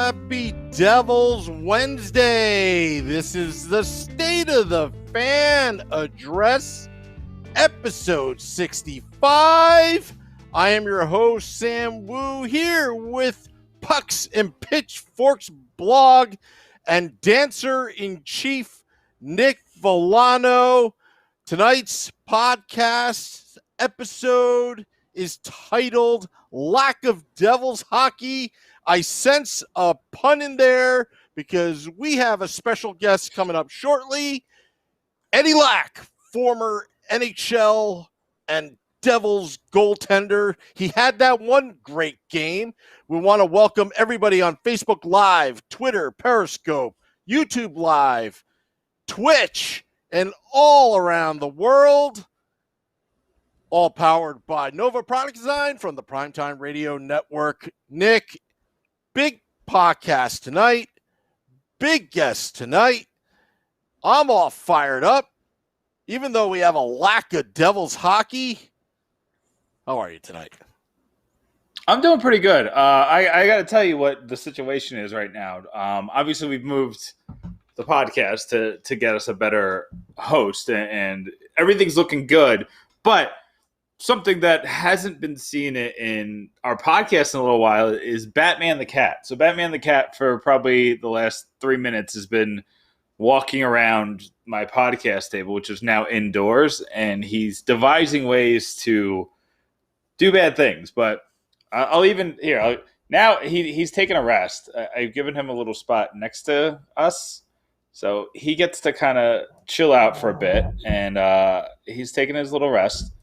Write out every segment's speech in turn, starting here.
Happy Devil's Wednesday. This is the State of the Fan Address, episode 65. I am your host, Sam Wu, here with Pucks and Pitchforks blog and dancer-in-chief Nick Villano. Tonight's podcast episode is titled Lack of Devils Hockey. I sense a pun in there because we have a special guest coming up shortly. Eddie Lack, former NHL and Devils goaltender. He had that one great game. We want to welcome everybody on Facebook Live, Twitter, Periscope, YouTube Live, Twitch, and all around the world. All powered by Nova Product Design from the Primetime Radio Network. Nick, big podcast tonight. Big guest tonight. I'm all fired up. Even though we have a lack of Devils hockey. How are you tonight? I'm doing pretty good. I got to tell you what the situation is right now. Obviously, we've moved the podcast to get us a better host, and everything's looking good. But something that hasn't been seen in our podcast in a little while is Batman the Cat. So Batman the Cat, for probably the last 3 minutes, has been walking around my podcast table, which is now indoors, and he's devising ways to do bad things. But now he's taking a rest. I've given him a little spot next to us, so he gets to kind of chill out for a bit, and he's taking his little rest.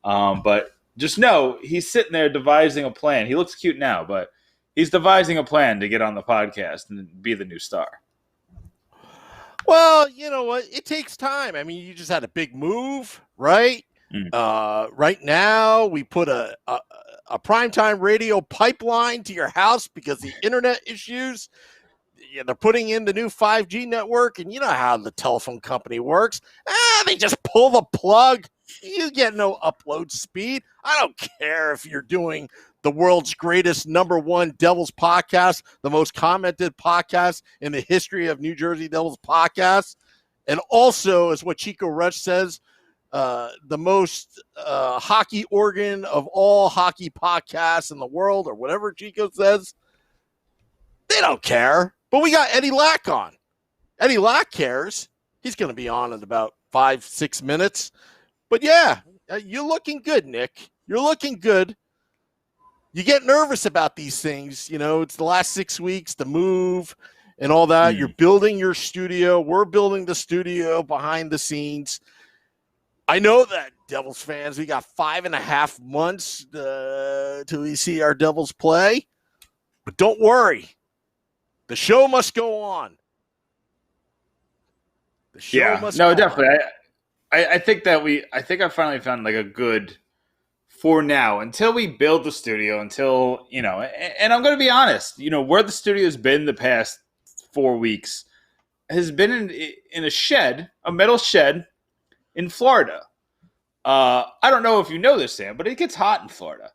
But just know he's sitting there devising a plan. He looks cute now, but he's devising a plan to get on the podcast and be the new star. Well, you know what? It takes time. I mean, you just had a big move, right? Right now, we put a primetime radio pipeline to your house because the internet issues. Yeah, they're putting in the new 5G network, and you know how the telephone company works. They just pull the plug. You get no upload speed. I don't care if you're doing the world's greatest #1 Devils podcast, the most commented podcast in the history of New Jersey Devils podcasts. And also, as what Chico Rush says, the most hockey organ of all hockey podcasts in the world, or whatever Chico says. They don't care. But we got Eddie Lack on. Eddie Lack cares. He's going to be on in about 5-6 minutes. But yeah, you're looking good, Nick. You're looking good. You get nervous about these things. You know, it's the last 6 weeks, the move and all that. You're building your studio. We're building the studio behind the scenes. I know that, Devils fans, we got 5.5 months till we see our Devils play. But don't worry. The show must go on. The show must go definitely. on. I think I finally found like a good, for now, until we build the studio, until, and I'm going to be honest, where the studio's been the past 4 weeks has been in a shed, a metal shed in Florida. I don't know if you know this, Sam, but it gets hot in Florida.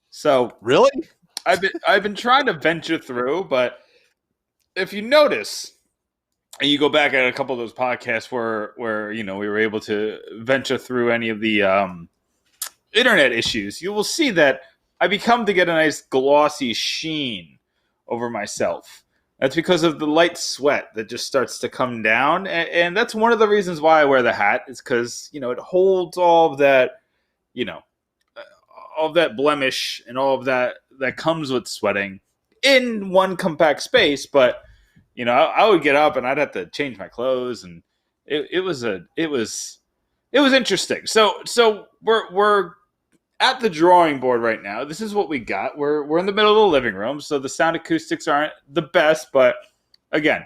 So really, I've been trying to venture through, but if you notice, and you go back at a couple of those podcasts where we were able to venture through any of the internet issues, you will see that I become to get a nice glossy sheen over myself. That's because of the light sweat that just starts to come down, and that's one of the reasons why I wear the hat. Is because it holds all of that, all of that blemish and all of that comes with sweating in one compact space. But I would get up and I'd have to change my clothes, and it was interesting. So we're at the drawing board right now. This is what we got. We're in the middle of the living room, so the sound acoustics aren't the best, but again,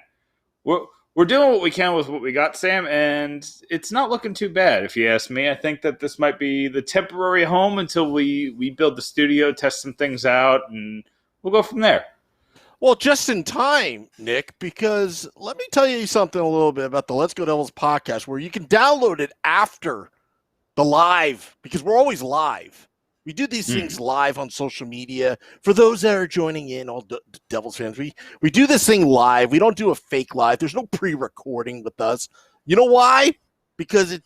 we're doing what we can with what we got, Sam, and it's not looking too bad, if you ask me. I think that this might be the temporary home until we build the studio, test some things out, and we'll go from there. Well, just in time, Nick, because let me tell you something a little bit about the Let's Go Devils podcast, where you can download it after the live, because we're always live. We do these things live on social media. For those that are joining in, all Devils fans, we do this thing live. We don't do a fake live. There's no pre-recording with us. You know why? Because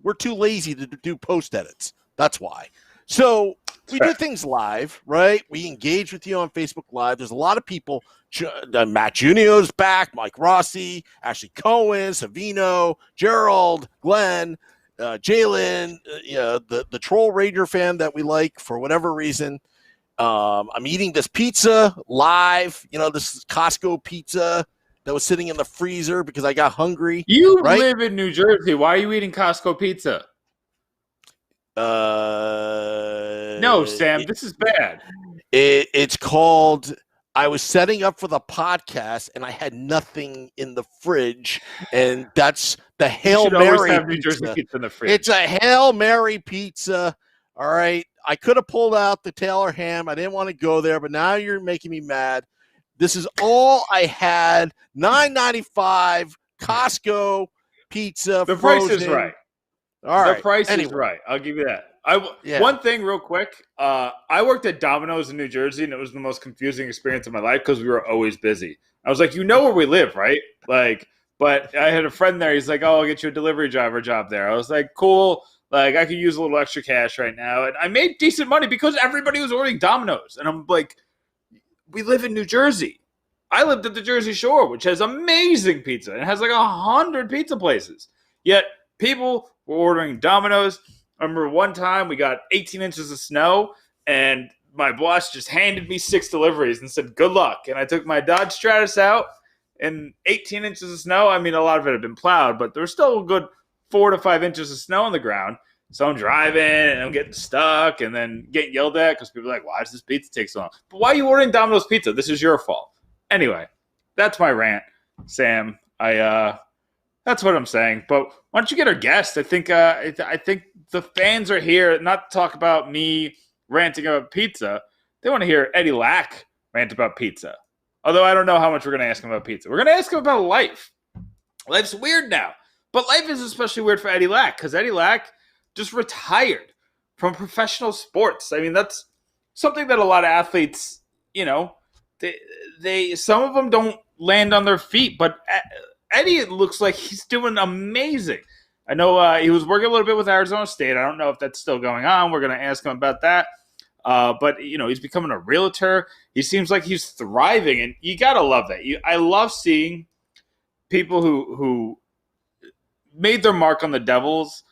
we're too lazy to do post edits. That's why. So we do things live, right? We engage with you on Facebook Live. There's a lot of people. Matt Junio's back, Mike Rossi, Ashley Cohen, Savino, Gerald, Glenn, Jalen, the Troll Ranger fan that we like for whatever reason. I'm eating this pizza live. This is Costco pizza that was sitting in the freezer because I got hungry. You live in New Jersey. Why are you eating Costco pizza? No, Sam, this is bad. It's called. I was setting up for the podcast, and I had nothing in the fridge, and that's the Hail Mary always have New Jersey pizza in the fridge. It's a Hail Mary pizza. All right, I could have pulled out the Taylor ham. I didn't want to go there, but now you're making me mad. This is all I had. $9.95 Costco pizza. The price is right. All right, the price is right. I'll give you that. One thing real quick. I worked at Domino's in New Jersey, and it was the most confusing experience of my life because we were always busy. I was like, where we live, right? But I had a friend there. He's like, oh, I'll get you a delivery driver job there. I was like, cool. Like, I could use a little extra cash right now. And I made decent money because everybody was ordering Domino's. And I'm like, we live in New Jersey. I lived at the Jersey Shore, which has amazing pizza. And it has like 100 pizza places. Yet people were ordering Domino's. I remember one time we got 18 inches of snow, and my boss just handed me 6 deliveries and said, good luck. And I took my Dodge Stratus out, and 18 inches of snow, I mean, a lot of it had been plowed, but there was still a good 4 to 5 inches of snow on the ground. So I'm driving, and I'm getting stuck, and then getting yelled at because people are like, why does this pizza take so long? But why are you ordering Domino's pizza? This is your fault. Anyway, that's my rant, Sam. That's what I'm saying. But why don't you get our guest? I think the fans are here not to talk about me ranting about pizza. They want to hear Eddie Lack rant about pizza. Although I don't know how much we're going to ask him about pizza. We're going to ask him about life. Life's weird now. But life is especially weird for Eddie Lack because Eddie Lack just retired from professional sports. I mean, that's something that a lot of athletes, they some of them don't land on their feet. But Eddie, it looks like he's doing amazing. I know he was working a little bit with Arizona State. I don't know if that's still going on. We're going to ask him about that. But, he's becoming a realtor. He seems like he's thriving, and you got to love that. I love seeing people who made their mark on the Devils,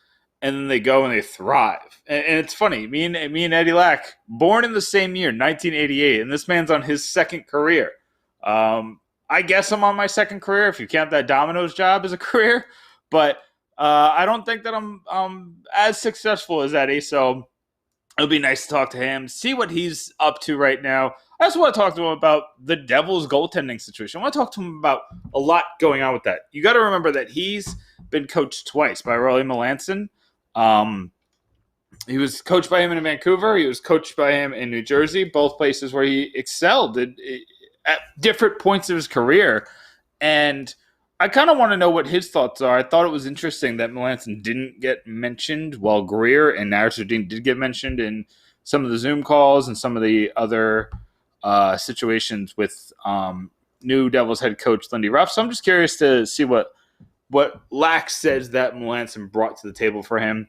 and then they go and they thrive. And it's funny. Me and Eddie Lack, born in the same year, 1988, and this man's on his second career. I guess I'm on my second career if you count that Domino's job as a career. But I don't think that I'm as successful as Eddie, so it'll be nice to talk to him, see what he's up to right now. I also want to talk to him about the Devils' goaltending situation. I want to talk to him about a lot going on with that. You got to remember that he's been coached twice by Rolly Melanson. He was coached by him in Vancouver. He was coached by him in New Jersey, both places where he excelled at different points of his career. And I kind of want to know what his thoughts are. I thought it was interesting that Melanson didn't get mentioned while Greer and Narsardine did get mentioned in some of the Zoom calls and some of the other situations with new Devils head coach Lindy Ruff. So I'm just curious to see what Lax says that Melanson brought to the table for him.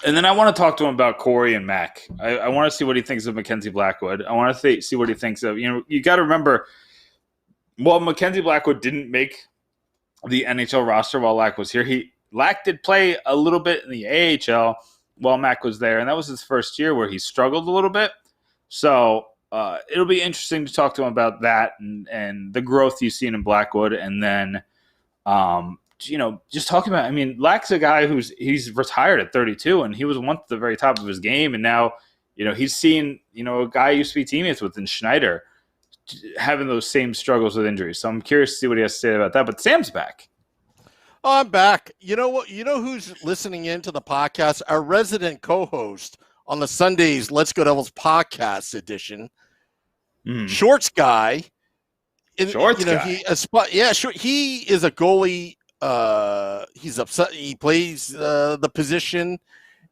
And then I want to talk to him about Corey and Mac. I want to see what he thinks of Mackenzie Blackwood. I want to see what he thinks of, you got to remember, while Mackenzie Blackwood didn't make the NHL roster while Lack was here, Lack did play a little bit in the AHL while Mac was there, and that was his first year where he struggled a little bit. So it'll be interesting to talk to him about that and the growth you've seen in Blackwood, and then just talking about, Lack's a guy he's retired at 32, and he was once at the very top of his game, and now, he's seen, a guy he used to be teammates with in Schneider having those same struggles with injuries. So I'm curious to see what he has to say about that. But Sam's back. Oh, I'm back. You know what? You know who's listening into the podcast? Our resident co-host on the Sundays Let's Go Devils podcast edition, Shorts guy. Shorts guy. He is a goalie. He's upset. He plays the position.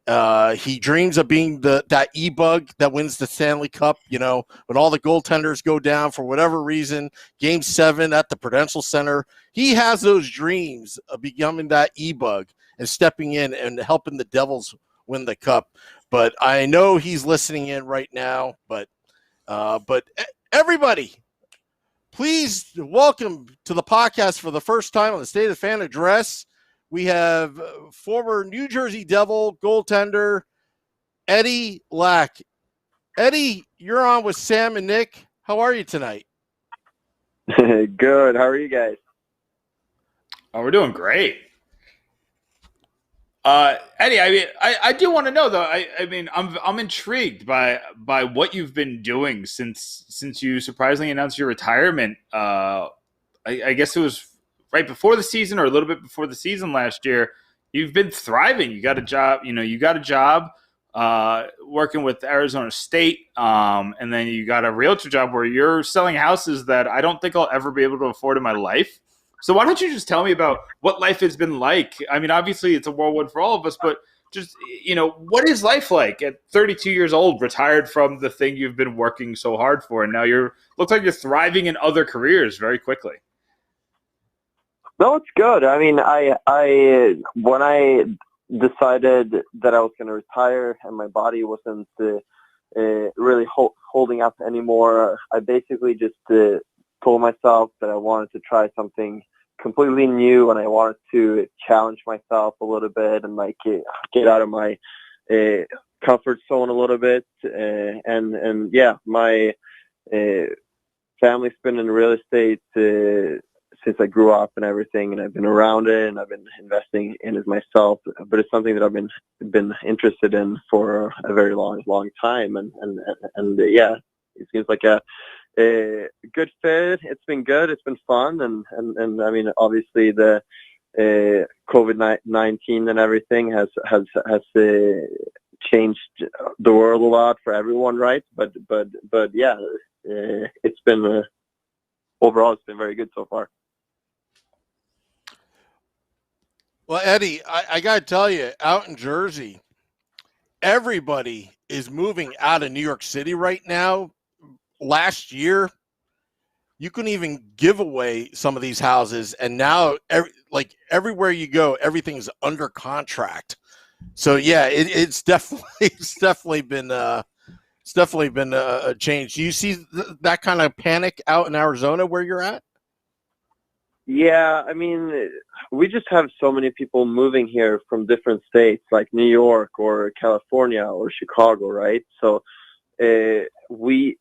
He dreams of being that E-bug that wins the Stanley Cup, when all the goaltenders go down for whatever reason, Game 7 at the Prudential Center. He has those dreams of becoming that E-bug and stepping in and helping the Devils win the Cup. But I know he's listening in right now. But everybody, please welcome to the podcast for the first time on the State of the Fan Address. We have former New Jersey Devil goaltender Eddie Lack. Eddie, you're on with Sam and Nick. How are you tonight? Good. How are you guys? Oh, we're doing great. Eddie, I do want to know though. I'm intrigued by what you've been doing since you surprisingly announced your retirement. I guess it was right before the season or a little bit before the season last year. You've been thriving. You got a job. You got a job working with Arizona State, and then you got a realtor job where you're selling houses that I don't think I'll ever be able to afford in my life. So why don't you just tell me about what life has been like? Obviously it's a whirlwind for all of us, but just, what is life like at 32 years old, retired from the thing you've been working so hard for, and now looks like you're thriving in other careers very quickly. No, it's good. When I decided that I was going to retire and my body wasn't really holding up anymore, I basically just told myself that I wanted to try something completely new, and I wanted to challenge myself a little bit and get out of my comfort zone a little bit. My family's been in real estate since I grew up and everything, and I've been around it and I've been investing in it myself. But it's something that I've been interested in for a very long time, and it seems like a good fit. It's been good. It's been fun, and obviously the COVID-19 and everything has changed the world a lot for everyone, right? But it's been overall it's been very good so far. Well, Eddie, I got to tell you, out in Jersey, everybody is moving out of New York City right now. Last year, you couldn't even give away some of these houses, and now, everywhere you go, everything's under contract. So yeah, it's definitely been a change. Do you see that kind of panic out in Arizona where you're at? Yeah, we just have so many people moving here from different states, like New York or California or Chicago, right? So we've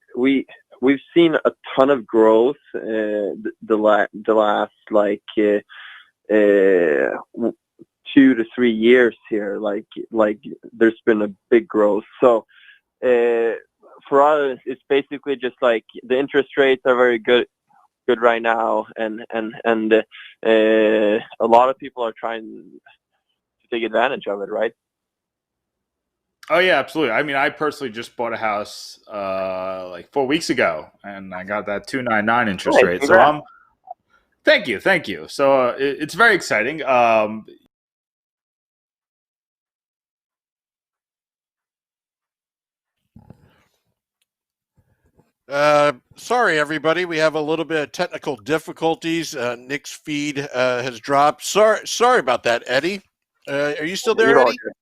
seen a ton of growth the last 2 to 3 years here. Like there's been a big growth. So for us, it's basically just like the interest rates are very good right now, and a lot of people are trying to take advantage of it, right? Oh yeah, absolutely. I personally just bought a house 4 weeks ago, and I got that 2.99 interest rate. So thank you. So it's very exciting. Sorry, everybody. We have a little bit of technical difficulties. Nick's feed has dropped. Sorry about that, Eddie. Are you still there, You're all Eddie? good.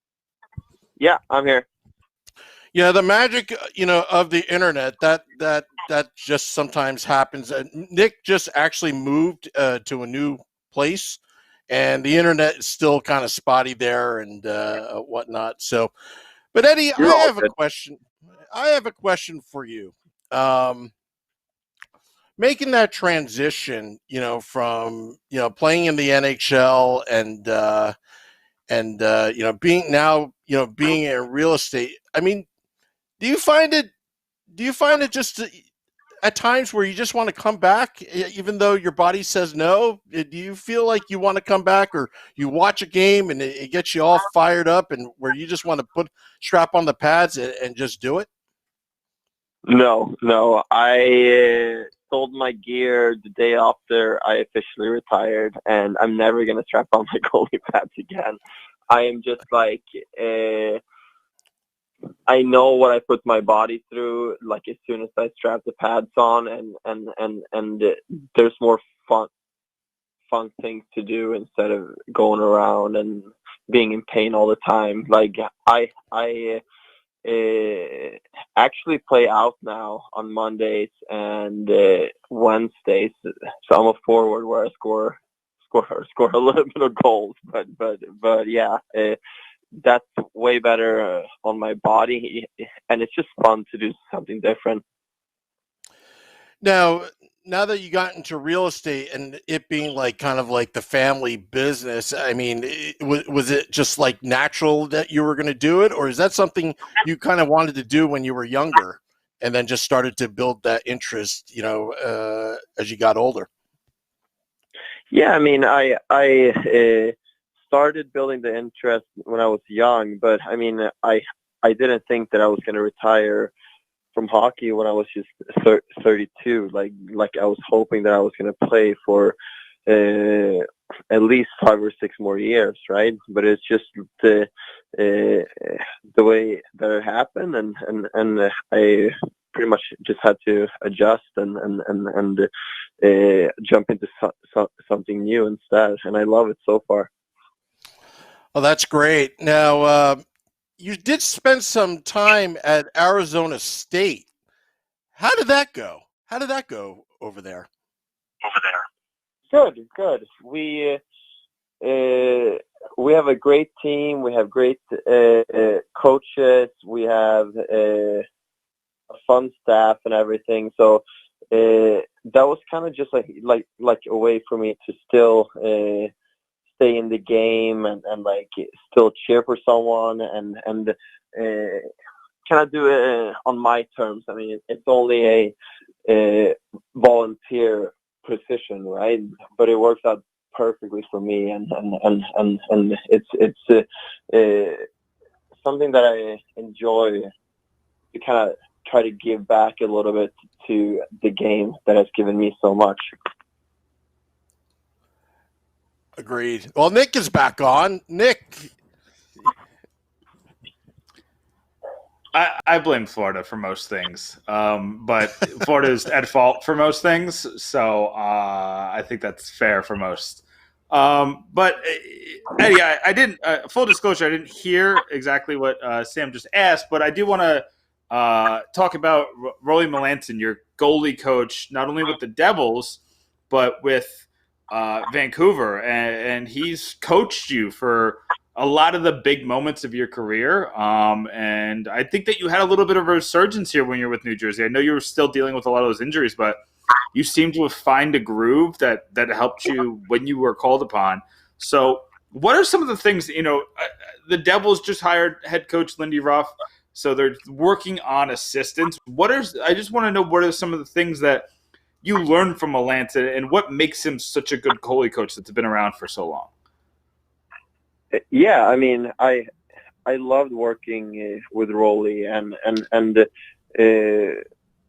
Yeah, I'm here. Yeah, the magic, of the internet that just sometimes happens. Nick just actually moved to a new place, and the internet is still kind of spotty there and whatnot. So, but Eddie, You're I all have a good. question. I have a question for you. Um, Making that transition, from playing in the NHL and being now, being in real estate. I mean, do you find it? Do you find it just at times where you just want to come back, even though your body says no? Do you feel like you want to come back, or you watch a game and it gets you all fired up, and where you just want to strap on the pads and just do it? No. I sold my gear the day after I officially retired, and I'm never gonna strap on my goalie pads again. I am just like, I know what I put my body through. Like as soon as I strap the pads on, and there's more fun things to do instead of going around and being in pain all the time. Like I actually play out now on Mondays and Wednesdays. So I'm a forward where I score a little bit of goals, but yeah, that's way better on my body, and it's just fun to do something different. Now that you got into real estate and it being like kind of like the family business, I mean, was it just like natural that you were going to do it, or is that something you kind of wanted to do when you were younger and then just started to build that interest, as you got older? Yeah, I mean, I started building the interest when I was young, but I mean, I didn't think that I was going to retire from hockey when I was just 32. Like I was hoping that I was going to play for at least 5 or 6 more years, right? But it's just the way that it happened, and I pretty much just had to adjust and jump into something new instead, and I love it so far. Oh, that's great. Now, you did spend some time at Arizona State. How did that go? How did that go over there? Good. We have a great team. We have great coaches. We have a fun staff and everything. So that was kind of just like a way for me to still stay in the game and like still cheer for someone and kind of do it on my terms. I mean, it's only a volunteer position, right? But it works out perfectly for me, and it's something that I enjoy to kind of try to give back a little bit to the game that has given me so much. Agreed. Well, Nick is back on. Nick. I blame Florida for most things, but Florida is at fault for most things, so I think that's fair for most. But Eddie, I didn't. Full disclosure, I didn't hear exactly what Sam just asked, but I do want to talk about Rolly Melanson, your goalie coach, not only with the Devils, but with Vancouver, and he's coached you for a lot of the big moments of your career. And I think that you had a little bit of a resurgence here when you were with New Jersey. I know you were still dealing with a lot of those injuries, but you seem to have found a groove that helped you when you were called upon. So what are some of the things, the Devils just hired head coach Lindy Ruff, so they're working on assistants. I just want to know, what are some of the things that you learned from Melanson and what makes him such a good goalie coach that's been around for so long? Yeah, I mean, I loved working with Rolly, and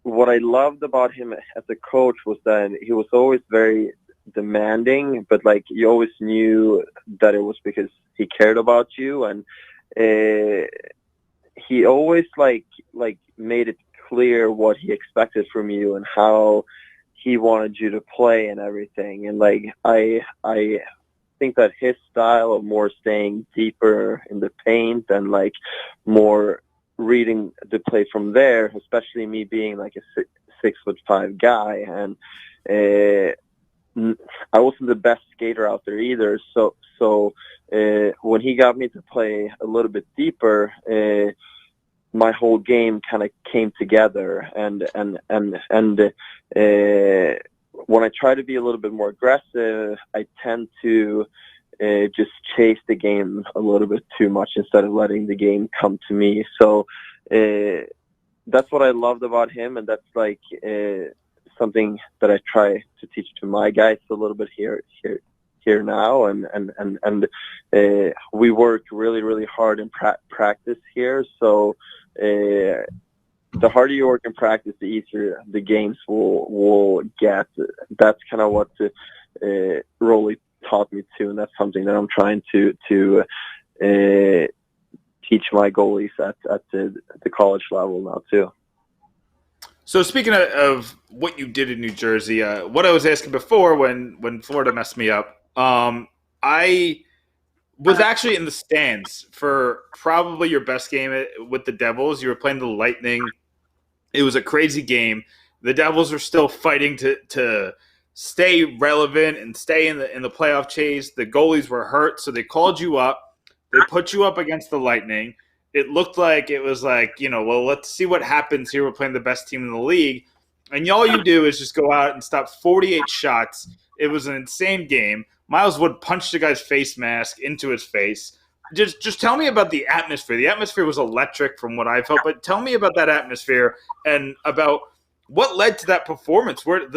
what I loved about him as a coach was that he was always very demanding, but like you always knew that it was because he cared about you, and he always like made it clear what he expected from you and how he wanted you to play and everything. And like I think that his style of more staying deeper in the paint and like more reading the play from there, especially me being like a 6'5" guy, and I wasn't the best skater out there either. So when he got me to play a little bit deeper, my whole game kind of came together. And when I try to be a little bit more aggressive, I tend to just chase the game a little bit too much instead of letting the game come to me. So that's what I loved about him, and that's like something that I try to teach to my guys a little bit here now. And we work really, really hard in practice here. So the harder you work in practice, the easier the games will get. That's kind of what Rolly taught me too, and that's something that I'm trying to teach my goalies at the college level now too. So speaking of what you did in New Jersey, what I was asking before when Florida messed me up, I was actually in the stands for probably your best game with the Devils. You were playing the Lightning. It was a crazy game. The Devils were still fighting to stay relevant and stay in the playoff chase. The goalies were hurt, so they called you up. They put you up against the Lightning. It looked like it was like, well, let's see what happens here. We're playing the best team in the league. And all you do is just go out and stop 48 shots. It was an insane game. Miles Wood punched the guy's face mask into his face. Just tell me about the atmosphere. The atmosphere was electric from what I felt, but tell me about that atmosphere and about what led to that performance. Where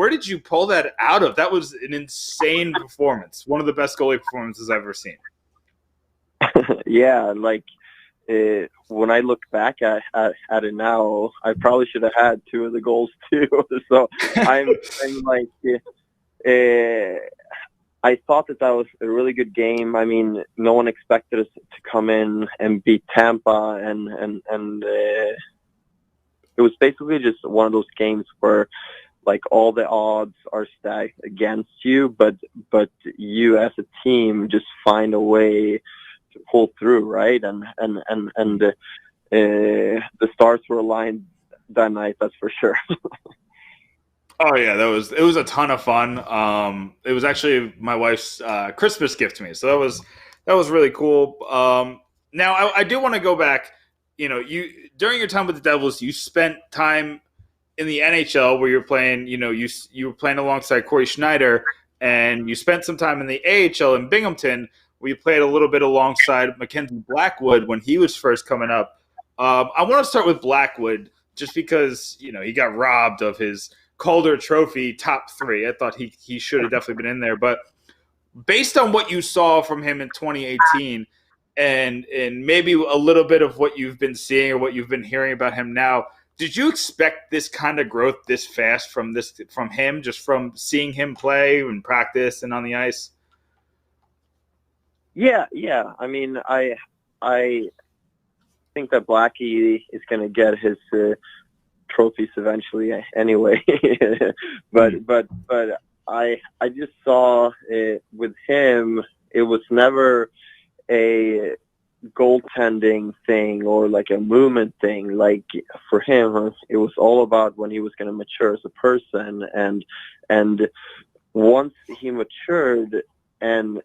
did you pull that out of? That was an insane performance. One of the best goalie performances I've ever seen. Yeah, when I look back at it now, I probably should have had two of the goals too. So I'm like, I thought that was a really good game. I mean, no one expected us to come in and beat Tampa, and it was basically just one of those games where like all the odds are stacked against you, but you as a team just find a way to pull through, right? And the stars were aligned that night, that's for sure. Oh yeah, it was a ton of fun. It was actually my wife's Christmas gift to me, so that was really cool. Now I do want to go back. You during your time with the Devils, you spent time in the NHL where you're playing. You were playing alongside Corey Schneider, and you spent some time in the AHL in Binghamton. We played a little bit alongside Mackenzie Blackwood when he was first coming up. I want to start with Blackwood just because he got robbed of his Calder Trophy top 3. I thought he should have definitely been in there. But based on what you saw from him in 2018 and maybe a little bit of what you've been seeing or what you've been hearing about him now, did you expect this kind of growth this fast from him, just from seeing him play and practice and on the ice? Yeah. I mean, I think that Blackie is going to get his trophies eventually anyway. but I just saw with him, it was never a goaltending thing or like a movement thing. Like for him, it was all about when he was going to mature as a person, and once he matured and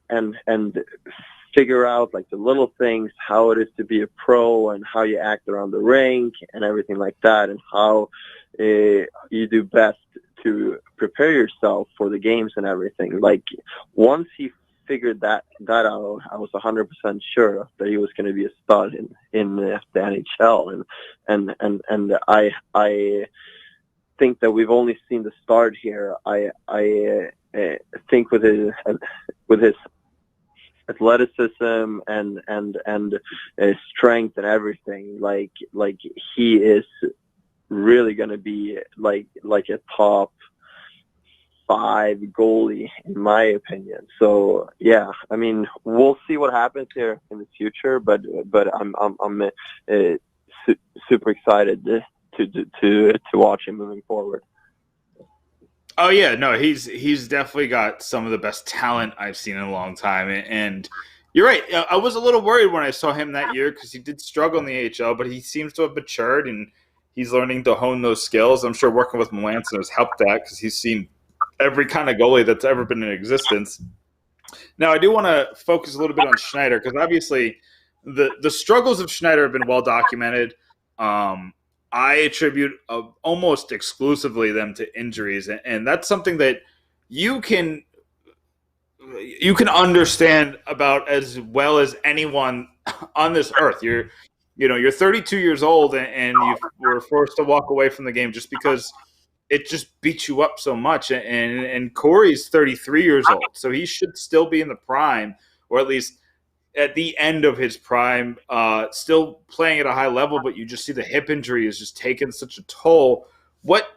figure out like the little things, how it is to be a pro and how you act around the rink and everything like that, and how you do best to prepare yourself for the games and everything. Like once he figured that out, I was 100% sure that he was going to be a stud in the NHL, and I think that we've only seen the start here. I think with his athleticism and strength and everything, like he is really going to be like a top 5 goalie in my opinion. So yeah, I mean, we'll see what happens here in the future, but I'm super excited to watch him moving forward. Oh yeah, no, he's definitely got some of the best talent I've seen in a long time, and you're right. I was a little worried when I saw him that year because he did struggle in the AHL, but he seems to have matured and he's learning to hone those skills. I'm sure working with Melanson has helped that because he's seen every kind of goalie that's ever been in existence. Now, I do want to focus a little bit on Schneider because obviously the struggles of Schneider have been well documented. I attribute almost exclusively them to injuries, and that's something that you can understand about as well as anyone on this earth. You're 32 years old, and you were forced to walk away from the game just because it just beats you up so much. And Corey's 33 years old, so he should still be in the prime, or at least at the end of his prime, still playing at a high level, but you just see the hip injury is just taking such a toll. What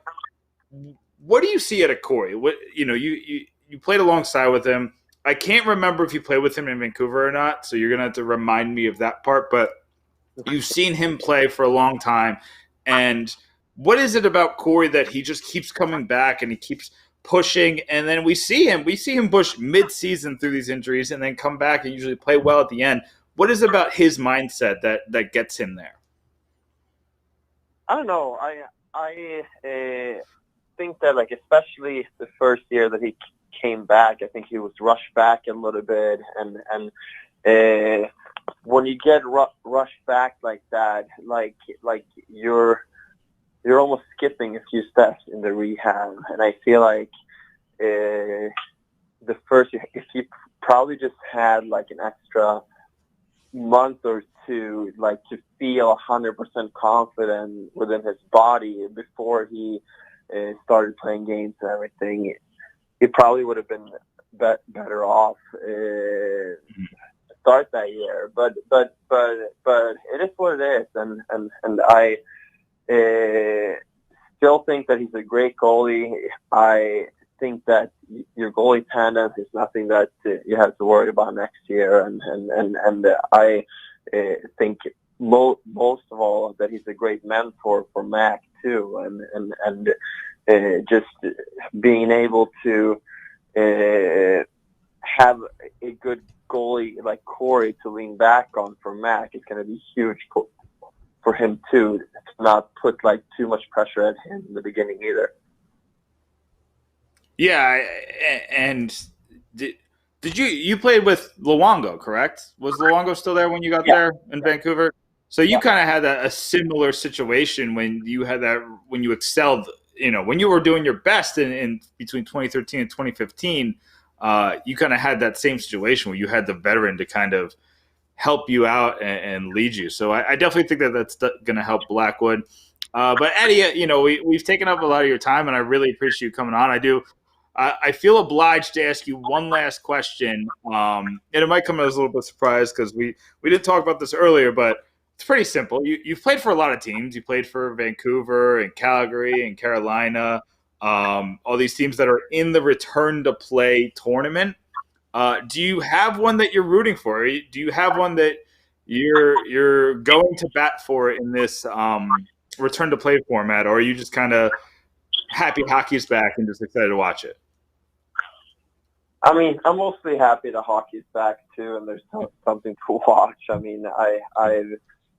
do you see out of Corey? You played alongside with him. I can't remember if you played with him in Vancouver or not, so you're going to have to remind me of that part, but you've seen him play for a long time. And what is it about Corey that he just keeps coming back and he keeps pushing, and then we see him push mid-season through these injuries and then come back and usually play well at the end? What is it about his mindset that gets him there? I don't know. I think that, like, especially the first year that he came back, I think he was rushed back a little bit, and when you get rushed back like that, like you're almost skipping a few steps in the rehab. And I feel like the first year, if he probably just had like an extra month or two, like to feel 100% confident within his body before he started playing games and everything, he probably would have been better off start that year. But it is what it is, and I still think that he's a great goalie. I think that your goalie tandem is nothing that you have to worry about next year, and I think most of all that he's a great mentor for Mac too, and just being able to have a good goalie like Corey to lean back on for Mac is going to be huge for him too, to not put like too much pressure at him in the beginning either. Yeah, and did you played with Luongo, correct? Was Luongo still there when you got there in Vancouver? So you kind of had a similar situation when you excelled, when you were doing your best in between 2013 and 2015. You kind of had that same situation where you had the veteran to kind of help you out and lead you. So I definitely think that that's going to help Blackwood. But Eddie, we've taken up a lot of your time, and I really appreciate you coming on. I do. I feel obliged to ask you one last question, and it might come as a little bit surprise because we didn't talk about this earlier, but it's pretty simple. You've played for a lot of teams. You played for Vancouver and Calgary and Carolina, all these teams that are in the return to play tournament. Do you have one that you're rooting for? Do you have one that you're going to bat for in this return to play format, or are you just kind of happy hockey's back and just excited to watch it? I mean, I'm mostly happy the hockey's back too, and there's something to watch. I mean, I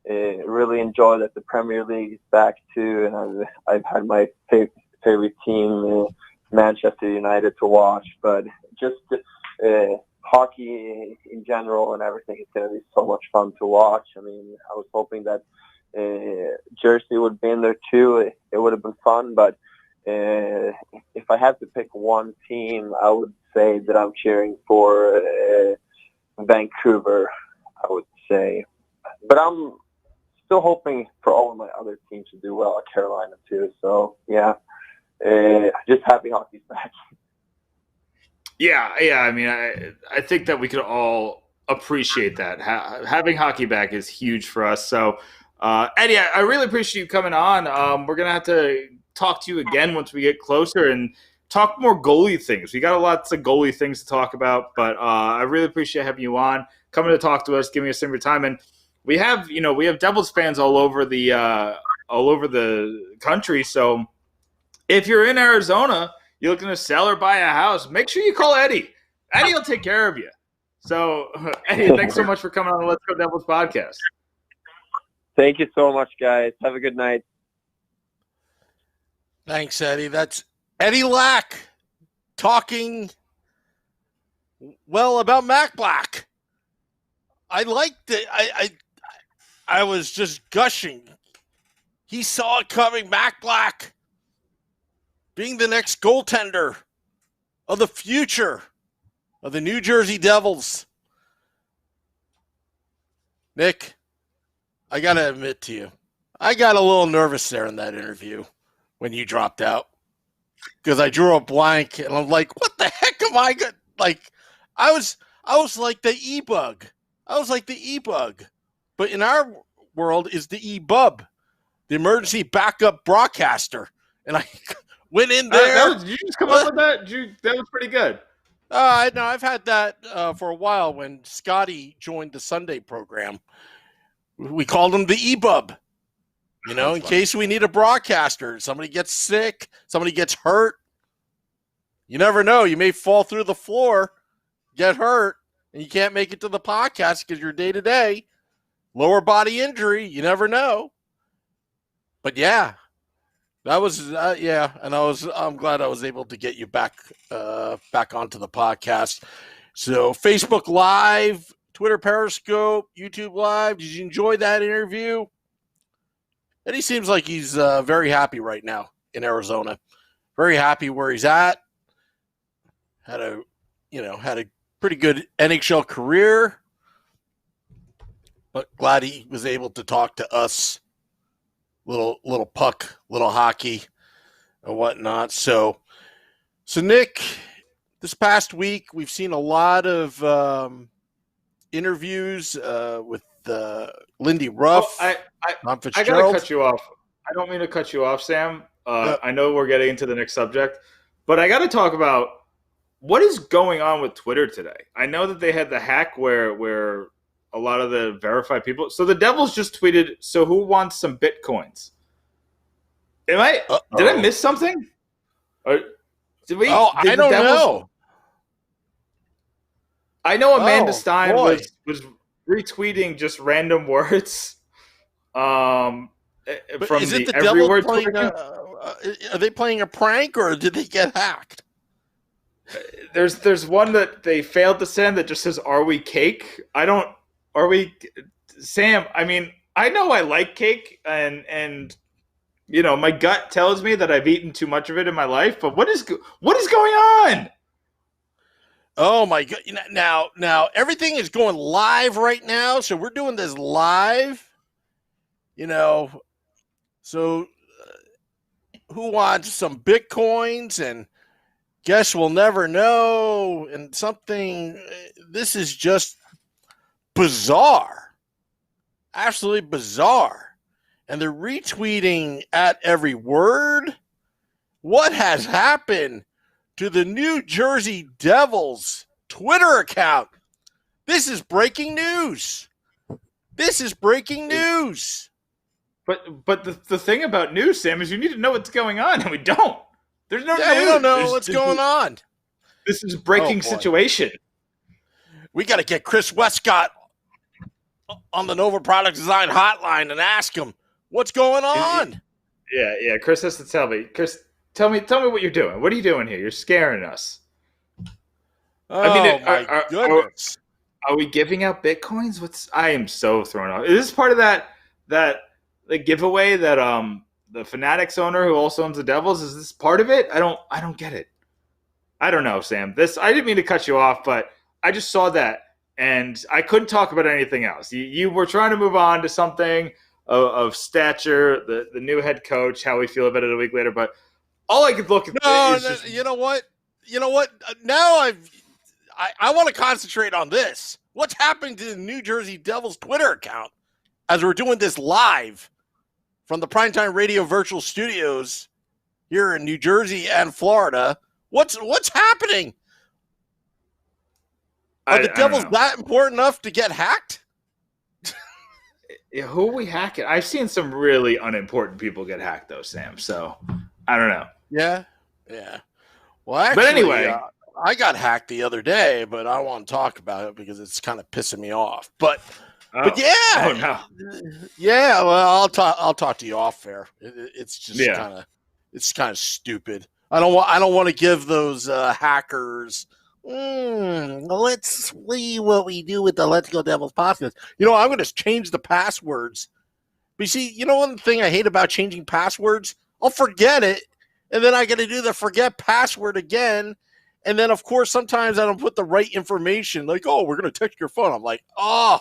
really enjoy that the Premier League is back too, and I've had my favorite team, Manchester United, to watch. But just hockey in general and everything is going to be so much fun to watch. I mean, I was hoping that Jersey would be in there too. It would have been fun, but if I had to pick one team, I would say that I'm cheering for Vancouver, I would say. But I'm still hoping for all of my other teams to do well at Carolina too. So, yeah, just happy hockey's back. Yeah. I mean, I think that we could all appreciate that. Having hockey back is huge for us. So, Eddie, I really appreciate you coming on. We're going to have to talk to you again once we get closer and talk more goalie things. We got lots of goalie things to talk about, but I really appreciate having you on, coming to talk to us, giving us some of your time. And we have Devils fans all over the all over the country. So if you're in Arizona, you're looking to sell or buy a house, make sure you call Eddie. Eddie will take care of you. So, Eddie, thanks so much for coming on the Let's Go Devils podcast. Thank you so much, guys. Have a good night. Thanks, Eddie. That's Eddie Lack talking, well, about Mac Black. I liked it. I was just gushing. He saw it coming. Mac Black being the next goaltender of the future of the New Jersey Devils. Nick, I got to admit to you, I got a little nervous there in that interview when you dropped out because I drew a blank and I'm like, what the heck am I going to, like, I was like the e-bug. I was like the e-bug. But in our world is the e-bub, the emergency backup broadcaster. And I went in there. Did you just come up with that? That was pretty good. No, I've had that for a while when Scotty joined the Sunday program. We called him the e-bub, you know, in case we need a broadcaster. Somebody gets sick, somebody gets hurt. You never know. You may fall through the floor, get hurt, and you can't make it to the podcast because you're day-to-day. Lower body injury, you never know. But yeah, that was and I'm glad I was able to get you back onto the podcast. So Facebook Live, Twitter Periscope, YouTube Live. Did you enjoy that interview? And he seems like he's very happy right now in Arizona. Very happy where he's at. Had a pretty good NHL career, but glad he was able to talk to us. Little puck, little hockey, and whatnot. So Nick, this past week we've seen a lot of interviews with Lindy Ruff. I gotta cut you off. I don't mean to cut you off, Sam. I know we're getting into the next subject, but I got to talk about what is going on with Twitter today. I know that they had the hack where a lot of the verified people. So the Devils just tweeted, so who wants some Bitcoins? Did I miss something? Or did we? I don't know. I know Amanda Stein was retweeting just random words. From is it the Every Devils Word playing are they playing a prank or did they get hacked? There's one that they failed to send that just says, "Are we cake?" Sam, I mean, I know I like cake and you know, my gut tells me that I've eaten too much of it in my life, but what is going on? Oh my God. Now everything is going live right now. So we're doing this live, you know, so who wants some Bitcoins and guess we'll never know. And this is just bizarre, absolutely bizarre. And they're retweeting at every word. What has happened to the New Jersey Devils Twitter account? This is breaking news. But the thing about news, Sam, is you need to know what's going on, and we don't. There's no news. We don't know what's going on. This is breaking situation. We got to get Chris Westcott on the Nova Product Design hotline and ask him what's going on. Yeah. Chris has to tell me. Chris, tell me what you're doing. What are you doing here? You're scaring us. My goodness. Are we giving out Bitcoins? I am so thrown off. Is this part of that the giveaway that the Fanatics owner who also owns the Devils, is this part of it? I don't get it. I don't know, Sam. I didn't mean to cut you off, but I just saw that and I couldn't talk about anything else. You were trying to move on to something of stature, the new head coach, how we feel about it a week later, but all I could look at is just... You know what? Now I want to concentrate on this. What's happening to the New Jersey Devils Twitter account as we're doing this live from the Primetime Radio virtual studios here in New Jersey and Florida? What's happening? Are the Devils that important enough to get hacked? Yeah, who are we hacking? I've seen some really unimportant people get hacked, though, Sam. So I don't know. Yeah. Well, actually, But anyway, I got hacked the other day, but I don't want to talk about it because it's kind of pissing me off. But yeah, no. Yeah. Well, I'll talk to you off air. It's just Yeah. kind of stupid. I don't want to give those hackers. Let's see what we do with the Let's Go Devils podcast. I'm going to change the passwords. But you see, one thing I hate about changing passwords, I'll forget it, and then I got to do the forget password again. And then, of course, sometimes I don't put the right information. Like, oh, we're going to text your phone. I'm like, oh,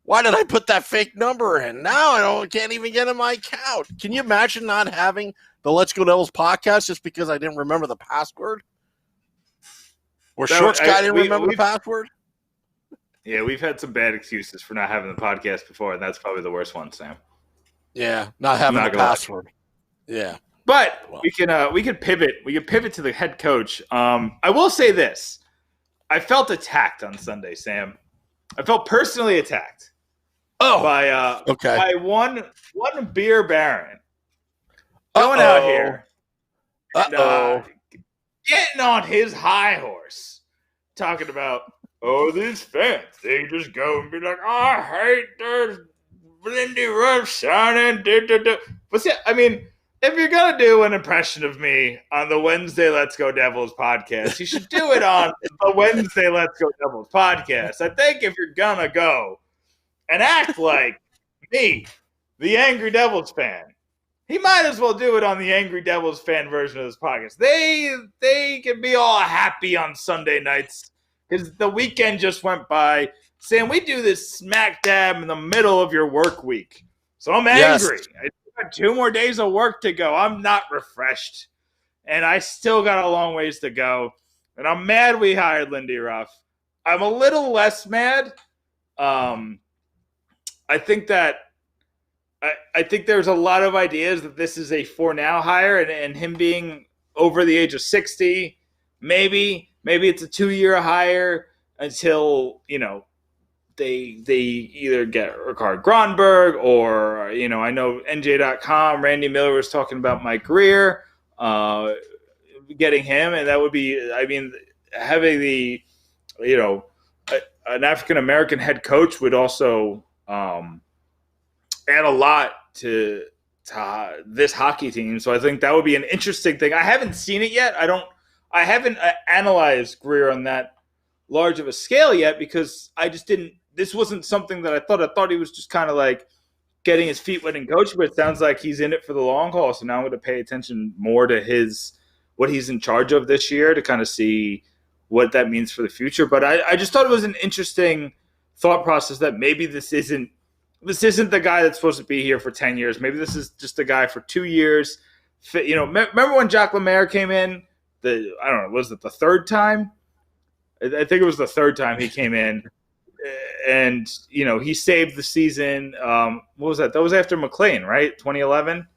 why did I put that fake number in? Now I can't even get in my account. Can you imagine not having the Let's Go Devils podcast just because I didn't remember the password? Or Shorts guy didn't remember the password? Yeah, we've had some bad excuses for not having the podcast before, and that's probably the worst one, Sam. Yeah, not having the password. Yeah. But we can pivot. We can pivot to the head coach. I will say this. I felt attacked on Sunday, Sam. I felt personally attacked. By one beer baron going out here and, getting on his high horse, talking about, these fans, they just go and be like, I hate the Lindy Ruff signing. But see, I mean, if you're going to do an impression of me on the Wednesday Let's Go Devils podcast, you should do it on the Wednesday Let's Go Devils podcast. I think if you're going to go and act like me, the Angry Devils fan, he might as well do it on the Angry Devils fan version of this podcast. They can be all happy on Sunday nights because the weekend just went by. Sam, we do this smack dab in the middle of your work week. So I'm angry. Yes. I got 2 more days of work to go. I'm not refreshed. And I still got a long ways to go. And I'm mad we hired Lindy Ruff. I'm a little less mad. I think there's a lot of ideas that this is a for now hire, and him being over the age of 60, maybe it's a 2-year hire until, they either get Ricard Gronberg or, I know NJ.com, Randy Miller was talking about Mike Greer, getting him. And that would be, having the, an African-American head coach would also, add a lot to this hockey team. So I think that would be an interesting thing. I haven't seen it yet. I haven't analyzed Greer on that large of a scale yet because I just didn't. This wasn't something that I thought. I thought he was just kind of like getting his feet wet and coaching, but it sounds like he's in it for the long haul. So now I'm going to pay attention more to what he's in charge of this year to kind of see what that means for the future. But I just thought it was an interesting thought process that maybe this isn't the guy that's supposed to be here for 10 years. Maybe this is just a guy for 2 years. Remember when Jacques Lemaire came in? I don't know, was it the third time? I think it was the third time he came in. And, he saved the season. What was that? That was after McLean, right? 2011?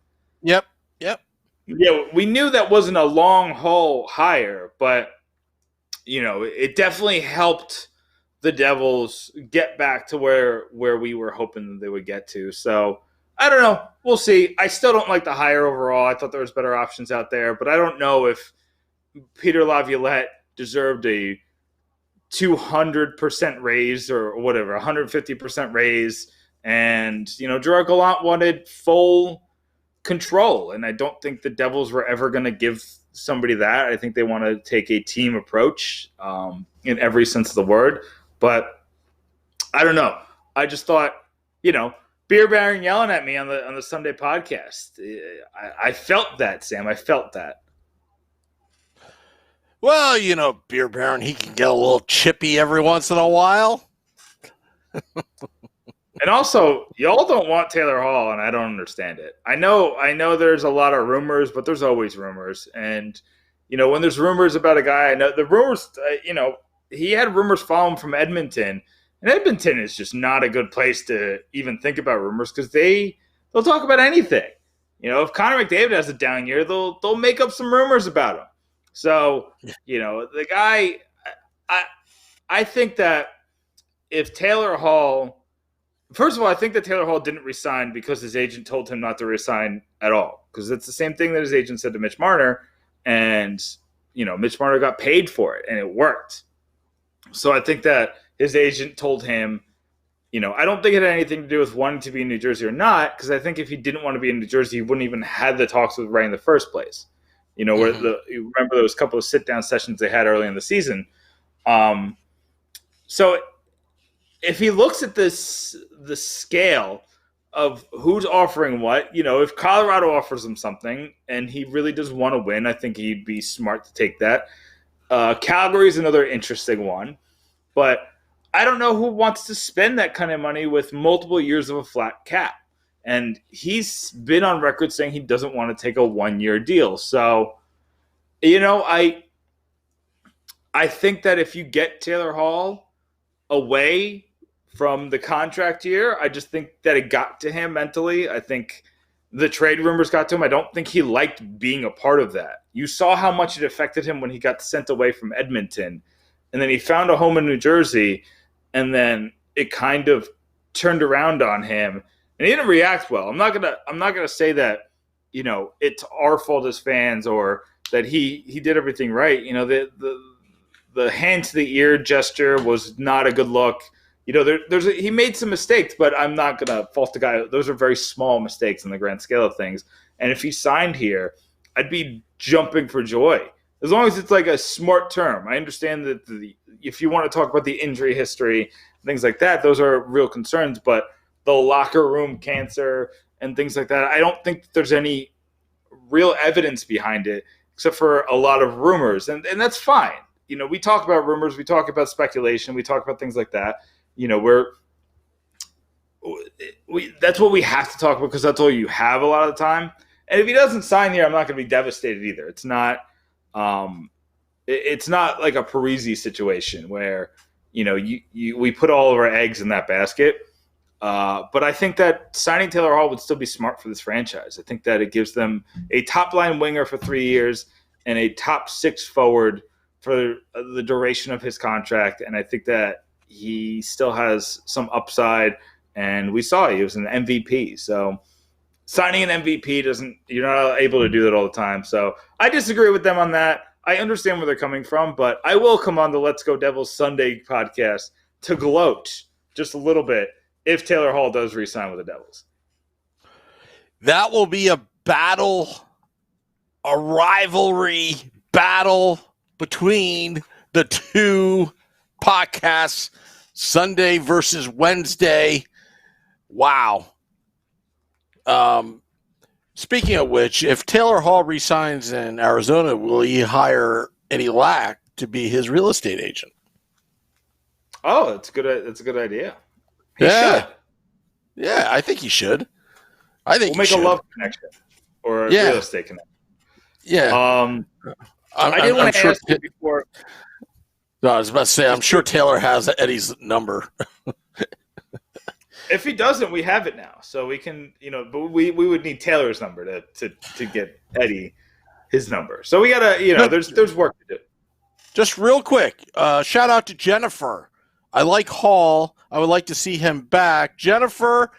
Yep. Yeah, we knew that wasn't a long haul hire, but, it definitely helped the Devils get back to where we were hoping they would get to. So I don't know. We'll see. I still don't like the hire overall. I thought there was better options out there, but I don't know if Peter Laviolette deserved a 200% raise or whatever, 150% raise. And, Gerard Gallant wanted full control. And I don't think the Devils were ever going to give somebody that. I think they want to take a team approach in every sense of the word. But I don't know. I just thought, Beer Baron yelling at me on the Sunday podcast. I felt that, Sam. I felt that. Well, Beer Baron, he can get a little chippy every once in a while. And also, y'all don't want Taylor Hall, and I don't understand it. I know there's a lot of rumors, but there's always rumors. And, when there's rumors about a guy, I know the rumors, he had rumors following from Edmonton. And Edmonton is just not a good place to even think about rumors because they'll talk about anything. If Connor McDavid has a down year, they'll make up some rumors about him. So, the guy, I think that if Taylor Hall First of all, I think that Taylor Hall didn't resign because his agent told him not to resign at all. Because it's the same thing that his agent said to Mitch Marner, and Mitch Marner got paid for it, and it worked. So I think that his agent told him, I don't think it had anything to do with wanting to be in New Jersey or not, because I think if he didn't want to be in New Jersey, he wouldn't even have the talks with Ray in the first place. Where you remember those couple of sit-down sessions they had early in the season. So if he looks at the scale of who's offering what, if Colorado offers him something and he really does want to win, I think he'd be smart to take that. Calgary is another interesting one, but I don't know who wants to spend that kind of money with multiple years of a flat cap. And he's been on record saying he doesn't want to take a 1-year deal. So, I think that if you get Taylor Hall away from the contract year, I just think that it got to him mentally. I think the trade rumors got to him. I don't think he liked being a part of that. You saw how much it affected him when he got sent away from Edmonton. And then he found a home in New Jersey, and then it kind of turned around on him. And he didn't react well. I'm not gonna say that, it's our fault as fans or that he did everything right. The hand to the ear gesture was not a good look. He made some mistakes, but I'm not gonna fault the guy. Those are very small mistakes in the grand scale of things. And if he signed here, I'd be jumping for joy. As long as it's like a smart term. I understand that if you want to talk about the injury history, things like that, those are real concerns. But the locker room cancer and things like that, I don't think there's any real evidence behind it, except for a lot of rumors. And that's fine. We talk about rumors, we talk about speculation, we talk about things like that. That's what we have to talk about because that's all you have a lot of the time. And if he doesn't sign here, I'm not going to be devastated either. It's not like a Parisi situation where we put all of our eggs in that basket. But I think that signing Taylor Hall would still be smart for this franchise. I think that it gives them a top-line winger for 3 years and a top 6 forward for the duration of his contract. And I think that he still has some upside. And we saw he was an MVP. So signing an MVP you're not able to do that all the time. So I disagree with them on that. I understand where they're coming from, but I will come on the Let's Go Devils Sunday podcast to gloat just a little bit if Taylor Hall does re-sign with the Devils. That will be a battle, a rivalry battle between the two podcasts, Sunday versus Wednesday. Wow. Speaking of which, if Taylor Hall resigns in Arizona, will he hire Eddie Lack to be his real estate agent? Oh, that's good. That's a good idea. He should. Yeah, I think he should. I think we'll make a love connection or a real estate connection. Yeah. I didn't want to ask you before. No, I was about to say, I'm sure Taylor has Eddie's number. If he doesn't, we have it now, so we can, but we would need Taylor's number to get Eddie his number. So we gotta, there's work to do. Just real quick, shout out to Jennifer. I like Hall. I would like to see him back. Jennifer,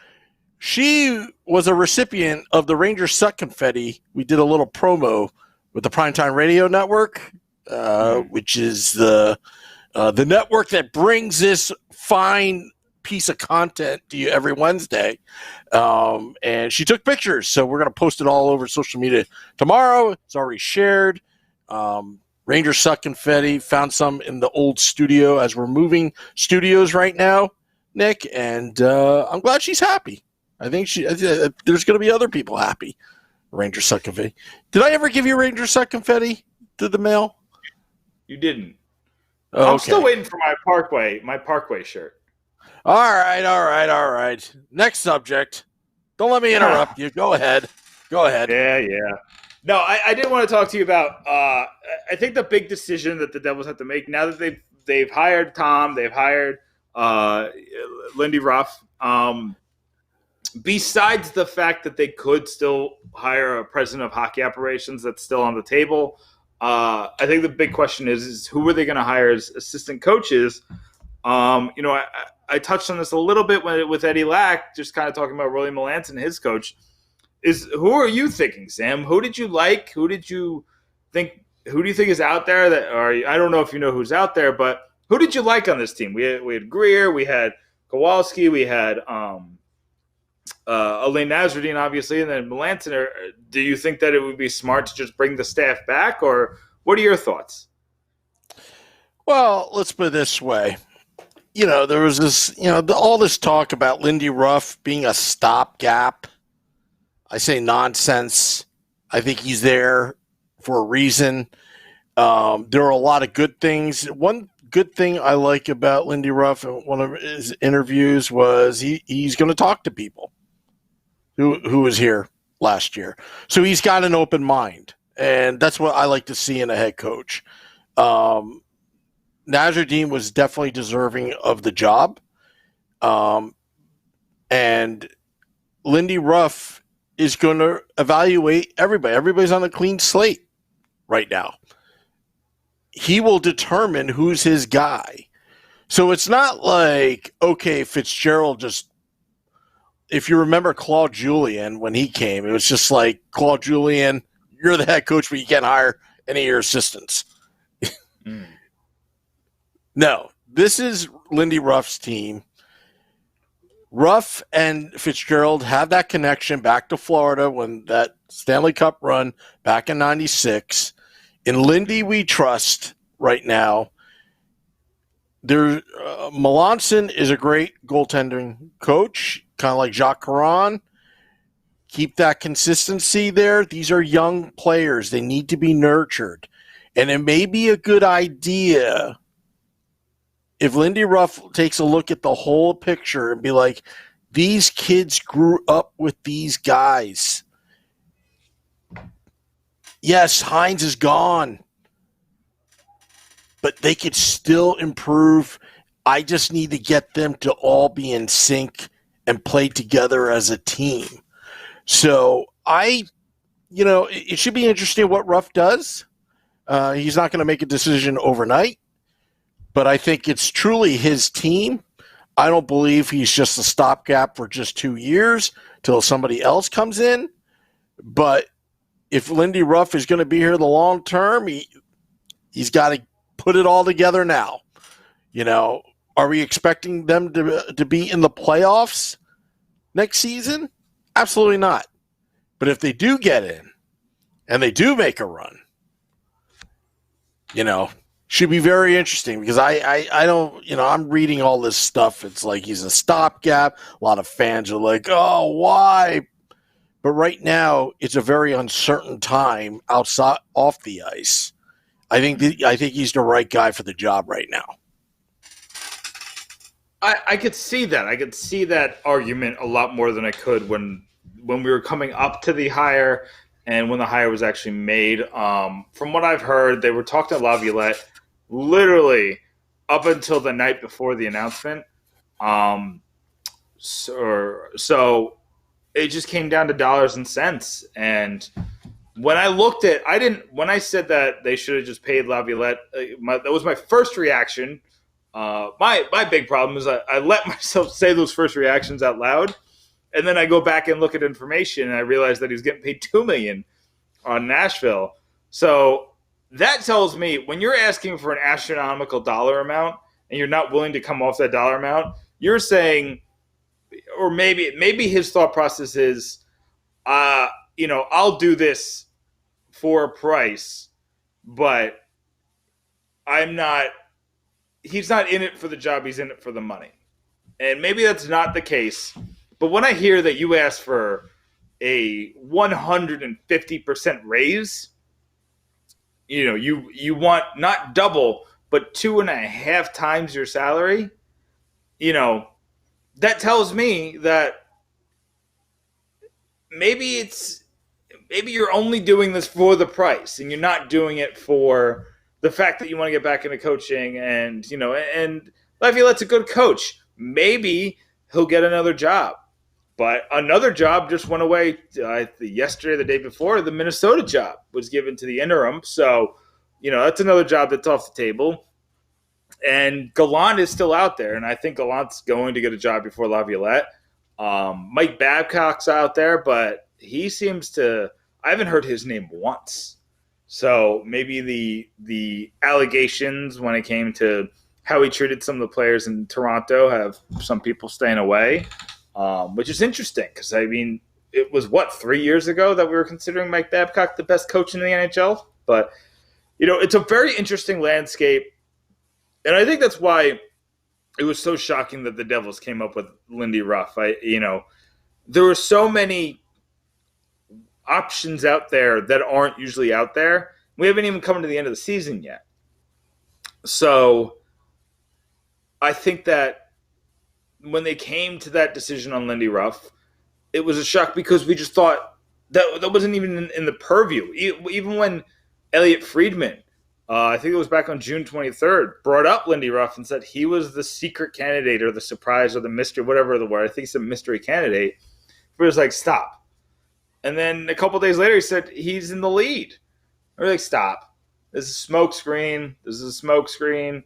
she was a recipient of the Rangers Suck Confetti. We did a little promo with the Primetime Radio Network, which is the network that brings this fine piece of content to you every Wednesday. And she took pictures, so we're going to post it all over social media tomorrow. It's already shared. Rangers Suck Confetti, found some in the old studio as we're moving studios right now, Nick, and I'm glad she's happy. I think there's going to be other people happy. Rangers Suck Confetti. Did I ever give you Rangers Suck Confetti through the mail? You didn't. Oh, I'm still waiting for my Parkway shirt. All right. Next subject. Don't let me interrupt you. Go ahead. Yeah. No, I did want to talk to you about. I think the big decision that the Devils have to make now that they've hired Tom, they've hired Lindy Ruff. Besides the fact that they could still hire a president of hockey operations, that's still on the table. I think the big question is who are they going to hire as assistant coaches? I I touched on this a little bit with Eddie Lack, just kind of talking about Rolly Melanson, his coach. Who are you thinking, Sam? Who did you like? Who do you think is out there I don't know if you know who's out there, but who did you like on this team? We had Greer, we had Kowalski, we had Alain Nasruddin, obviously, and then Melanson. Do you think that it would be smart to just bring the staff back, or what are your thoughts? Well, let's put it this way. There was this, all this talk about Lindy Ruff being a stopgap. I say nonsense. I think he's there for a reason. There are a lot of good things. One good thing I like about Lindy Ruff in one of his interviews was he's going to talk to people who was here last year. So he's got an open mind, and that's what I like to see in a head coach. Nasruddin was definitely deserving of the job. And Lindy Ruff is going to evaluate everybody. Everybody's on a clean slate right now. He will determine who's his guy. So it's not like, okay, Fitzgerald just, if you remember Claude Julien when he came, it was just like, Claude Julien, you're the head coach, but you can't hire any of your assistants. No, this is Lindy Ruff's team. Ruff and Fitzgerald have that connection back to Florida when that Stanley Cup run back in '96. In Lindy, we trust right now. Melanson is a great goaltending coach, kind of like Jacques Caron. Keep that consistency there. These are young players. They need to be nurtured. And it may be a good idea if Lindy Ruff takes a look at the whole picture and be like, these kids grew up with these guys. Yes, Hines is gone, but they could still improve. I just need to get them to all be in sync and play together as a team. So it should be interesting what Ruff does. He's not going to make a decision overnight. But I think it's truly his team. I don't believe he's just a stopgap for just 2 years till somebody else comes in. But if Lindy Ruff is going to be here the long term, he's got to put it all together now. Are we expecting them to be in the playoffs next season? Absolutely not. But if they do get in and they do make a run, should be very interesting because I don't, I'm reading all this stuff. It's like he's a stopgap. A lot of fans are like, oh, why? But right now, it's a very uncertain time off the ice. I think he's the right guy for the job right now. I could see that. I could see that argument a lot more than I could when we were coming up to the hire and when the hire was actually made. From what I've heard, they were talking to Laviolette literally up until the night before the announcement. So it just came down to dollars and cents. And when I looked at, when I said that they should have just paid Laviolette, that was my first reaction. My big problem is I let myself say those first reactions out loud. And then I go back and look at information and I realize that he's getting paid $2 million on Nashville. So that tells me when you're asking for an astronomical dollar amount and you're not willing to come off that dollar amount, you're saying, or maybe his thought process is, I'll do this for a price, but he's not in it for the job. He's in it for the money. And maybe that's not the case. But when I hear that you ask for a 150% raise, you want not double, but 2.5 times your salary, that tells me that maybe you're only doing this for the price and you're not doing it for the fact that you want to get back into coaching and Laviolette's a good coach. Maybe he'll get another job. But another job just went away yesterday, the day before. The Minnesota job was given to the interim. So, that's another job that's off the table. And Gallant is still out there, and I think Gallant's going to get a job before Laviolette. Mike Babcock's out there, but he seems to – I haven't heard his name once. So maybe the allegations when it came to how he treated some of the players in Toronto have some people staying away, which is interesting because, I mean, it was, 3 years ago that we were considering Mike Babcock the best coach in the NHL? But, it's a very interesting landscape. And I think that's why it was so shocking that the Devils came up with Lindy Ruff. There were so many options out there that aren't usually out there. We haven't even come to the end of the season yet. So I think that when they came to that decision on Lindy Ruff, it was a shock because we just thought that wasn't even in the purview. Even when Elliot Friedman, I think it was back on June 23rd, brought up Lindy Ruff and said he was the secret candidate or the surprise or the mystery, whatever the word. I think he's a mystery candidate. But it was like, stop. And then a couple days later, he said he's in the lead. We're like, stop. This is a smoke screen. This is a smoke screen.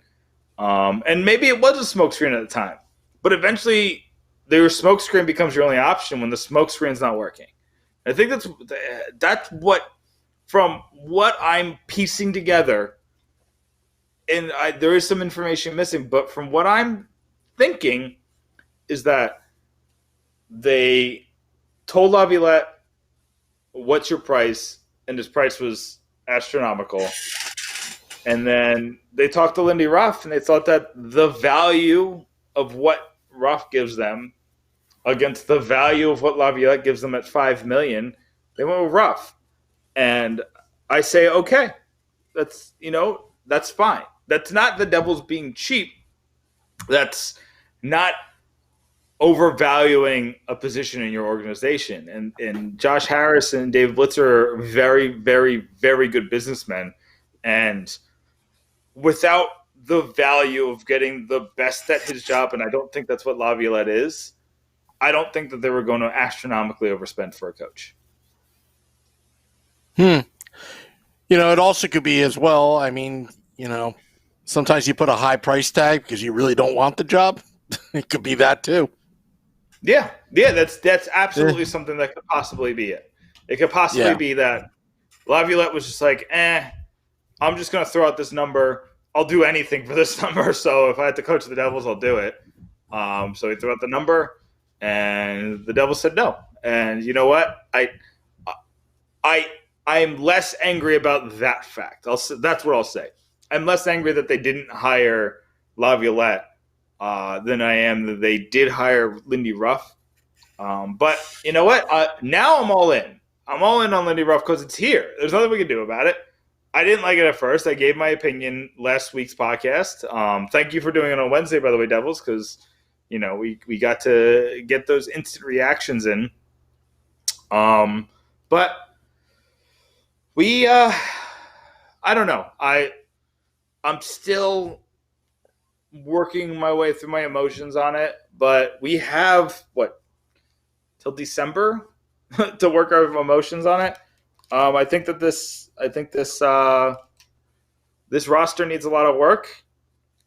And maybe it was a smoke screen at the time. But eventually, their smoke screen becomes your only option when the smoke screen's not working. I think that's what, from what I'm piecing together, and there is some information missing, but from what I'm thinking is that they told Laviolette, what's your price? And his price was astronomical. And then they talked to Lindy Ruff, and they thought that the value of what Ruff gives them against the value of what Laviolette gives them at $5 million, they went with Ruff. And I say, okay, that's fine. That's not the Devils being cheap. That's not overvaluing a position in your organization. And Josh Harris and Dave Blitzer are very, very, very good businessmen. And without the value of getting the best at his job, and I don't think that's what Laviolette is, I don't think that they were going to astronomically overspend for a coach. It also could be as well. I mean, sometimes you put a high price tag because you really don't want the job. It could be that too. Yeah, that's absolutely something that could possibly be it. It could possibly be that Laviolette was just like, I'm just going to throw out this number. I'll do anything for this number. So if I had to coach the Devils, I'll do it. So he threw out the number, and the Devils said no. And you know what? I am less angry about that fact. That's what I'll say. I'm less angry that they didn't hire Laviolette than I am that they did hire Lindy Ruff. But you know what? Now I'm all in. I'm all in on Lindy Ruff because it's here. There's nothing we can do about it. I didn't like it at first. I gave my opinion last week's podcast. Thank you for doing it on Wednesday, by the way, Devils, because we got to get those instant reactions in. But we I don't know. I'm still working my way through my emotions on it, but we have till December to work our emotions on it. I think this roster needs a lot of work.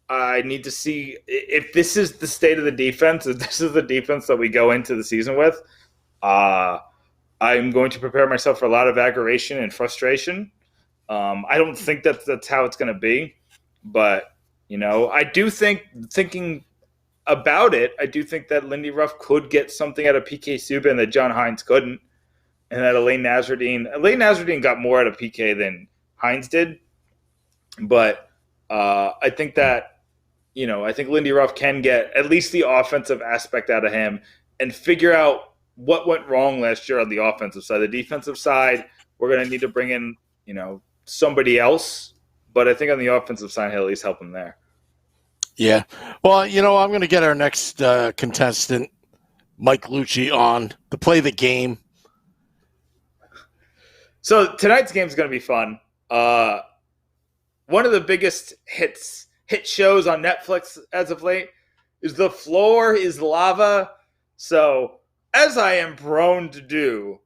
I need to see if this is the state of the defense, if this is the defense that we go into the season with. I'm going to prepare myself for a lot of aggravation and frustration. I don't think that's how it's going to be, but I do thinking about it, I do think that Lindy Ruff could get something out of PK Subban that John Hines couldn't, and that Elaine Nasreddine got more out of PK than Hines did. But I think that I think Lindy Ruff can get at least the offensive aspect out of him and figure out what went wrong last year on the offensive side. The defensive side, we're going to need to bring in somebody else. But I think on the offensive side, he'll at least him there. Yeah. Well, I'm going to get our next contestant, Mike Lucci, on to play the game. So tonight's game is going to be fun. One of the biggest hit shows on Netflix as of late is The Floor is Lava. So as I am prone to do,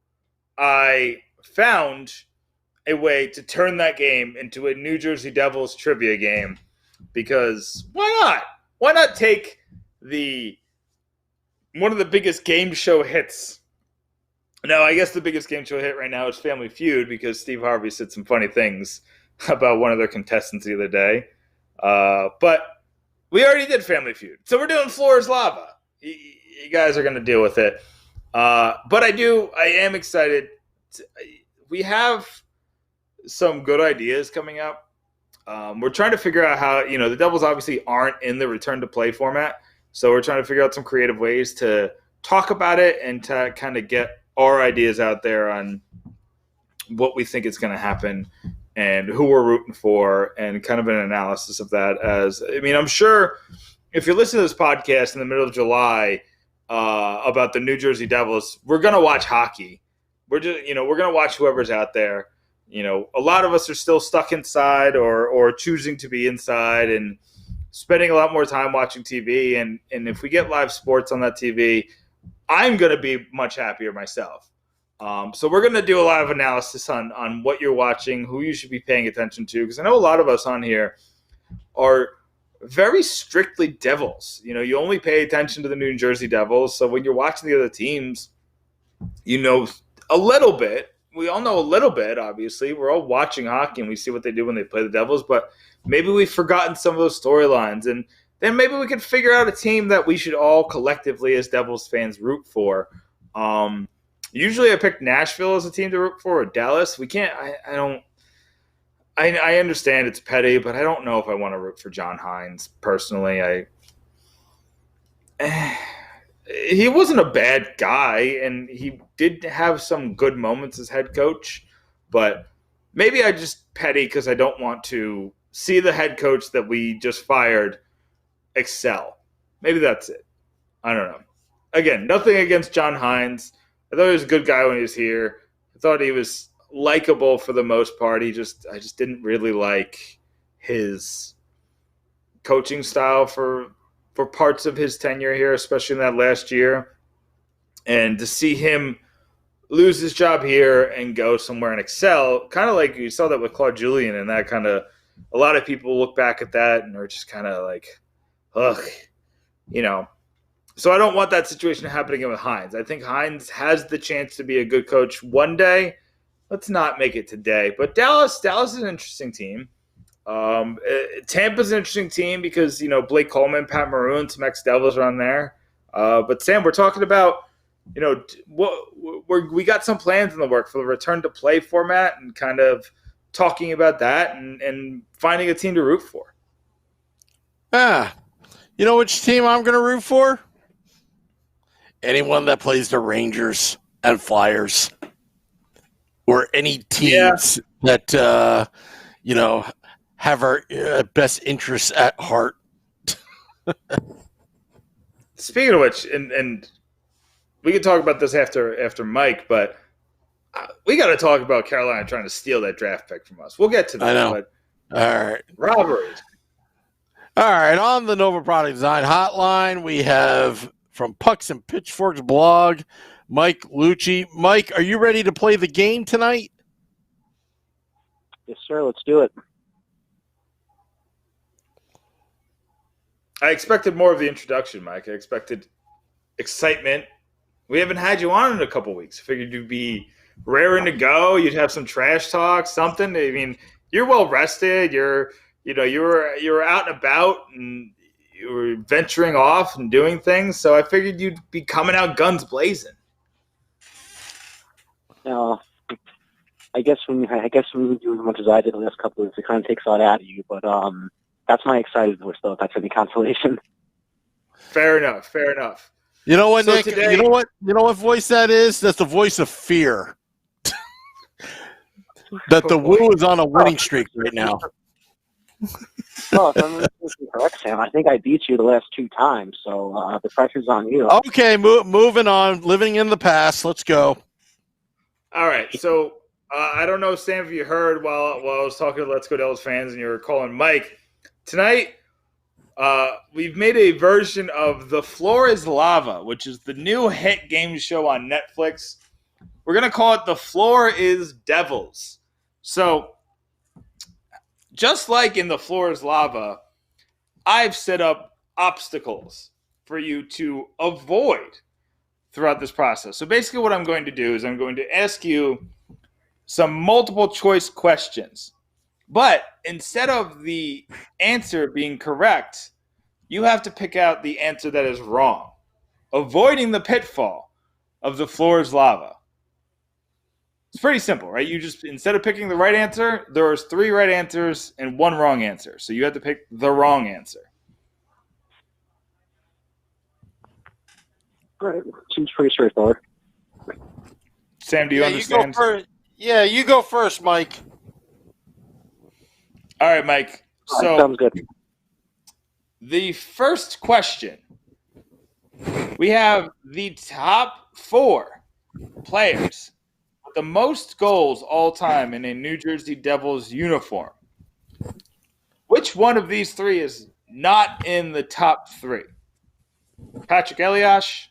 I found a way to turn that game into a New Jersey Devils trivia game. because why not? Why not take one of the biggest game show hits? No, I guess the biggest game show hit right now is Family Feud because Steve Harvey said some funny things about one of their contestants the other day. But we already did Family Feud, so we're doing Floor is Lava. You guys are going to deal with it. But I am excited. We have some good ideas coming up. We're trying to figure out how, the Devils obviously aren't in the return to play format. So we're trying to figure out some creative ways to talk about it and to kind of get our ideas out there on what we think is going to happen and who we're rooting for and kind of an analysis of that. I'm sure if you're listening to this podcast in the middle of July about the New Jersey Devils, we're going to watch hockey. We're just, we're going to watch whoever's out there. A lot of us are still stuck inside or choosing to be inside and spending a lot more time watching TV. And if we get live sports on that TV, I'm going to be much happier myself. So we're going to do a lot of analysis on what you're watching, who you should be paying attention to, because I know a lot of us on here are very strictly Devils. You only pay attention to the New Jersey Devils. So when you're watching the other teams, a little bit. We all know a little bit, obviously. We're all watching hockey and we see what they do when they play the Devils, but maybe we've forgotten some of those storylines. And then maybe we could figure out a team that we should all collectively as Devils fans root for. Usually I pick Nashville as a team to root for or Dallas. We can't – I understand it's petty, but I don't know if I want to root for John Hines personally. He wasn't a bad guy, and he did have some good moments as head coach, but maybe I just petty because I don't want to see the head coach that we just fired excel. Maybe that's it. I don't know. Again, nothing against John Hines. I thought he was a good guy when he was here. I thought he was likable for the most part. I just didn't really like his coaching style for parts of his tenure here, especially in that last year. And to see him lose his job here and go somewhere and excel, kind of like you saw that with Claude Julien, and that kind of a lot of people look back at that and are just kind of like, ugh, So I don't want that situation happening again with Hines. I think Hines has the chance to be a good coach one day. Let's not make it today. But Dallas is an interesting team. Tampa's an interesting team because, Blake Coleman, Pat Maroon, some ex-Devils are on there. But Sam, we're talking about, we got some plans in the work for the return to play format and kind of talking about that and finding a team to root for. You know which team I'm going to root for? Anyone that plays the Rangers and Flyers or any teams that, have our best interests at heart. Speaking of which, and we can talk about this after Mike, but we got to talk about Carolina trying to steal that draft pick from us. We'll get to that. I know. But all right. Robberies. All right. On the Nova Product Design Hotline, we have from Pucks and Pitchforks blog, Mike Lucci. Mike, are you ready to play the game tonight? Yes, sir. Let's do it. I expected more of the introduction, Mike. I expected excitement. We haven't had you on in a couple weeks. I figured you'd be raring to go. You'd have some trash talk, something. I mean, you're well rested. You were out and about, and you were venturing off and doing things. So I figured you'd be coming out guns blazing. No, I guess when you do as much as I did the last couple of weeks, it kind of takes a lot out of you. But that's my excitedness, though. If that's any consolation. Fair enough. You know what, So Nick? today, you know what voice that is? That's the voice of fear. That the Woo is on a winning streak right now. Well, if I'm correct, Sam, I think I beat you the last 2 times, so the pressure's on you. Okay, moving on. Living in the past. Let's go. all right, so I don't know, Sam, if you heard while I was talking to Let's Go Devils fans and you were calling Mike. Tonight, we've made a version of The Floor is Lava, which is the new hit game show on Netflix. We're going to call it The Floor is Devils. So, just like in The Floor is Lava, I've set up obstacles for you to avoid throughout this process. So basically what I'm going to do is I'm going to ask you some multiple choice questions. But instead of the answer being correct, you have to pick out the answer that is wrong, avoiding the pitfall of the floor is lava. It's pretty simple, right? You just, instead of picking the right answer, there's 3 right answers and 1 wrong answer. So you have to pick the wrong answer. All right. Seems pretty straightforward. Sam, do you understand? You go first. Yeah, you go first, Mike. All right, Mike. So sounds good. the first question, we have the top 4 players with the most goals all time in a New Jersey Devils uniform. Which one of these 3 is not in the top 3? Patrick Elias,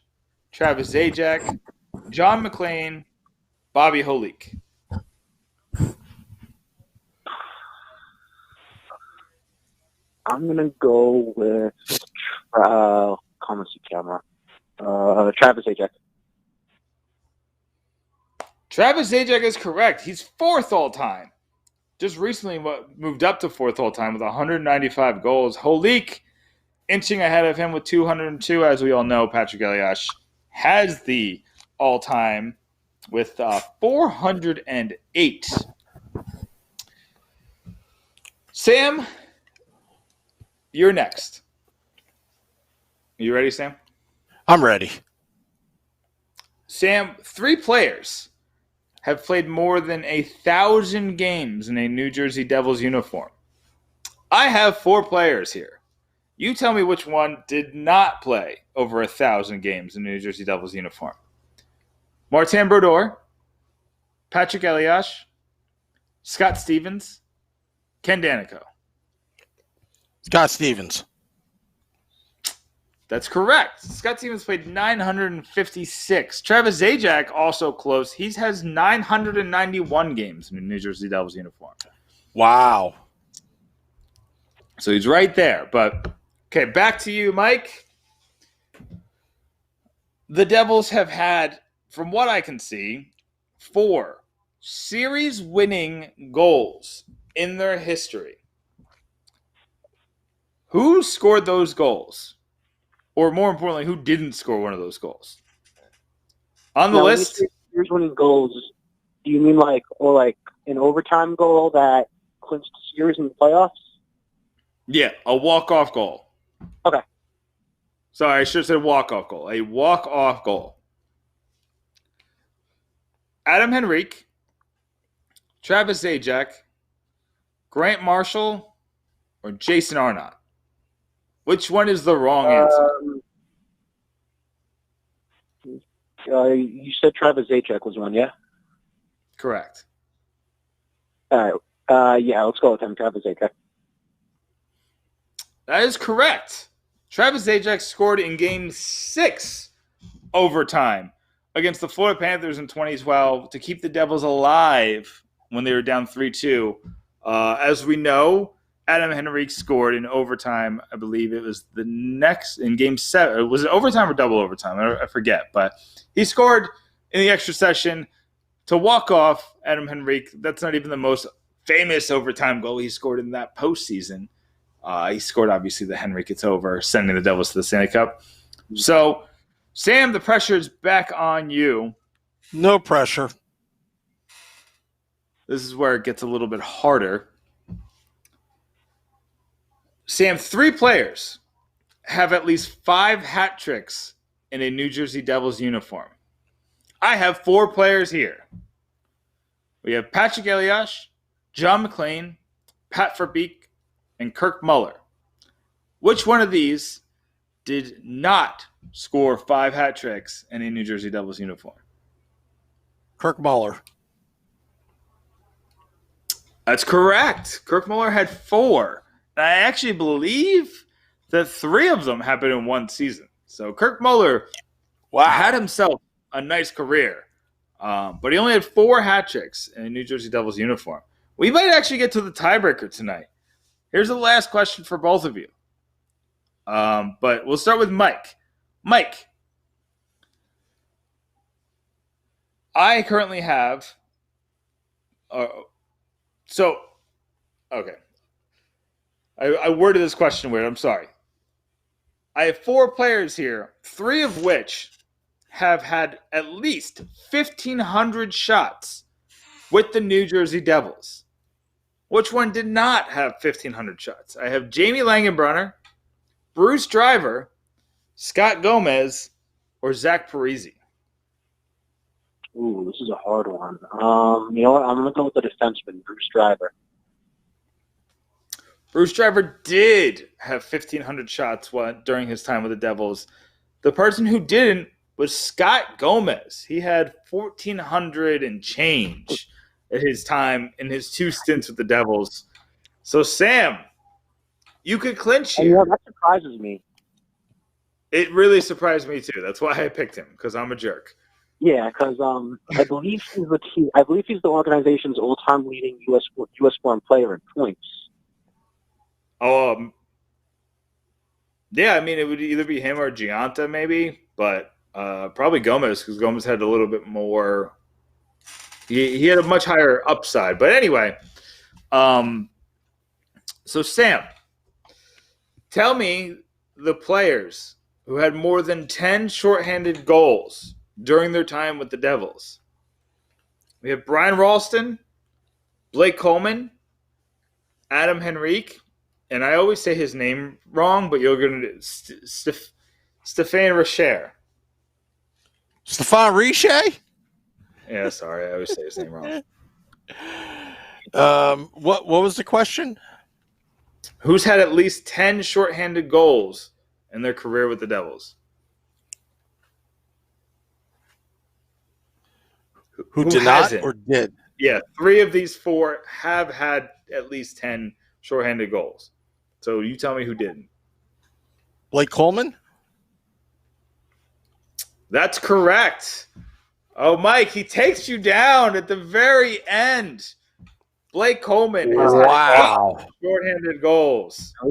Travis Zajac, John McClain, Bobby Holik. I'm gonna go with camera. Travis Zajac. Travis Zajac is correct. He's 4th all time. Just recently moved up to 4th all time with 195 goals. Holik inching ahead of him with 202. As we all know, Patrick Elias has the all-time with 408. Sam, you're next. You ready, Sam? I'm ready. Sam, 3 players have played more than 1,000 games in a New Jersey Devils uniform. I have 4 players here. You tell me which one did not play over 1,000 games in a New Jersey Devils uniform. Martin Brodeur, Patrick Elias, Scott Stevens, Ken Danico. Scott Stevens. That's correct. Scott Stevens played 956. Travis Zajac, also close. He has 991 games in a New Jersey Devils uniform. Wow. So he's right there. But, okay, back to you, Mike. The Devils have had, from what I can see, 4 series-winning goals in their history. Who scored those goals? Or more importantly, who didn't score one of those goals? On the list? Here's winning goals. Do you mean like an overtime goal that clinched the series in the playoffs? Yeah, a walk-off goal. Okay. Sorry, I should have said walk-off goal. A walk-off goal. Adam Henrique, Travis Zajac, Grant Marshall, or Jason Arnott? Which one is the wrong answer? You said Travis Zajac was one, yeah? Correct. All right. Yeah, let's go with him, Travis Zajac. That is correct. Travis Zajac scored in Game 6 overtime against the Florida Panthers in 2012 to keep the Devils alive when they were down 3-2. As we know, Adam Henrique scored in overtime. I believe it was the next in Game 7. Was it overtime or double overtime? I forget. But he scored in the extra session to walk off Adam Henrique. That's not even the most famous overtime goal he scored in that postseason. He scored, obviously, the Henrique It's Over, sending the Devils to the Stanley Cup. So, Sam, the pressure is back on you. No pressure. This is where it gets a little bit harder. Sam, 3 players have at least 5 hat tricks in a New Jersey Devils uniform. I have 4 players here. We have Patrick Elias, John McClain, Pat Verbeek, and Kirk Muller. Which one of these did not score 5 hat tricks in a New Jersey Devils uniform? Kirk Muller. That's correct. Kirk Muller had 4. And I actually believe that 3 of them happened in one season. So Kirk Muller had himself a nice career. But he only had 4 hat tricks in a New Jersey Devils uniform. We might actually get to the tiebreaker tonight. Here's the last question for both of you. But we'll start with Mike. Mike, I currently have okay. I worded this question weird. I'm sorry. I have 4 players here, 3 of which have had at least 1,500 shots with the New Jersey Devils. Which one did not have 1,500 shots? I have Jamie Langenbrunner, Bruce Driver, Scott Gomez, or Zach Parise. Ooh, this is a hard one. You know what? I'm going to go with the defenseman, Bruce Driver. Bruce Driver did have 1,500 shots during his time with the Devils. The person who didn't was Scott Gomez. He had 1,400 and change at his time in his 2 stints with the Devils. So, Sam, you could clinch here. Yeah, that surprises me. It really surprised me too. That's why I picked him, because I'm a jerk. Yeah, because I believe he's the organization's all-time leading U.S. born player in points. Yeah, I mean, it would either be him or Gianta, maybe, but probably Gomez, because Gomez had a little bit more. He had a much higher upside, but anyway. So Sam, tell me the players who had more than 10 shorthanded goals during their time with the Devils. We have Brian Ralston, Blake Coleman, Adam Henrique, and I always say his name wrong, but you're going to Stéphane Richer. Stéphane Richer? Yeah, sorry, I always say his name wrong. What was the question? Who's had at least 10 shorthanded goals in their career with the Devils? Who did hasn't? not or did? Yeah, 3 of these 4 have had at least 10 shorthanded goals. So you tell me who didn't. Blake Coleman? That's correct. Oh, Mike, he takes you down at the very end. Blake Coleman has had 8 shorthanded goals. At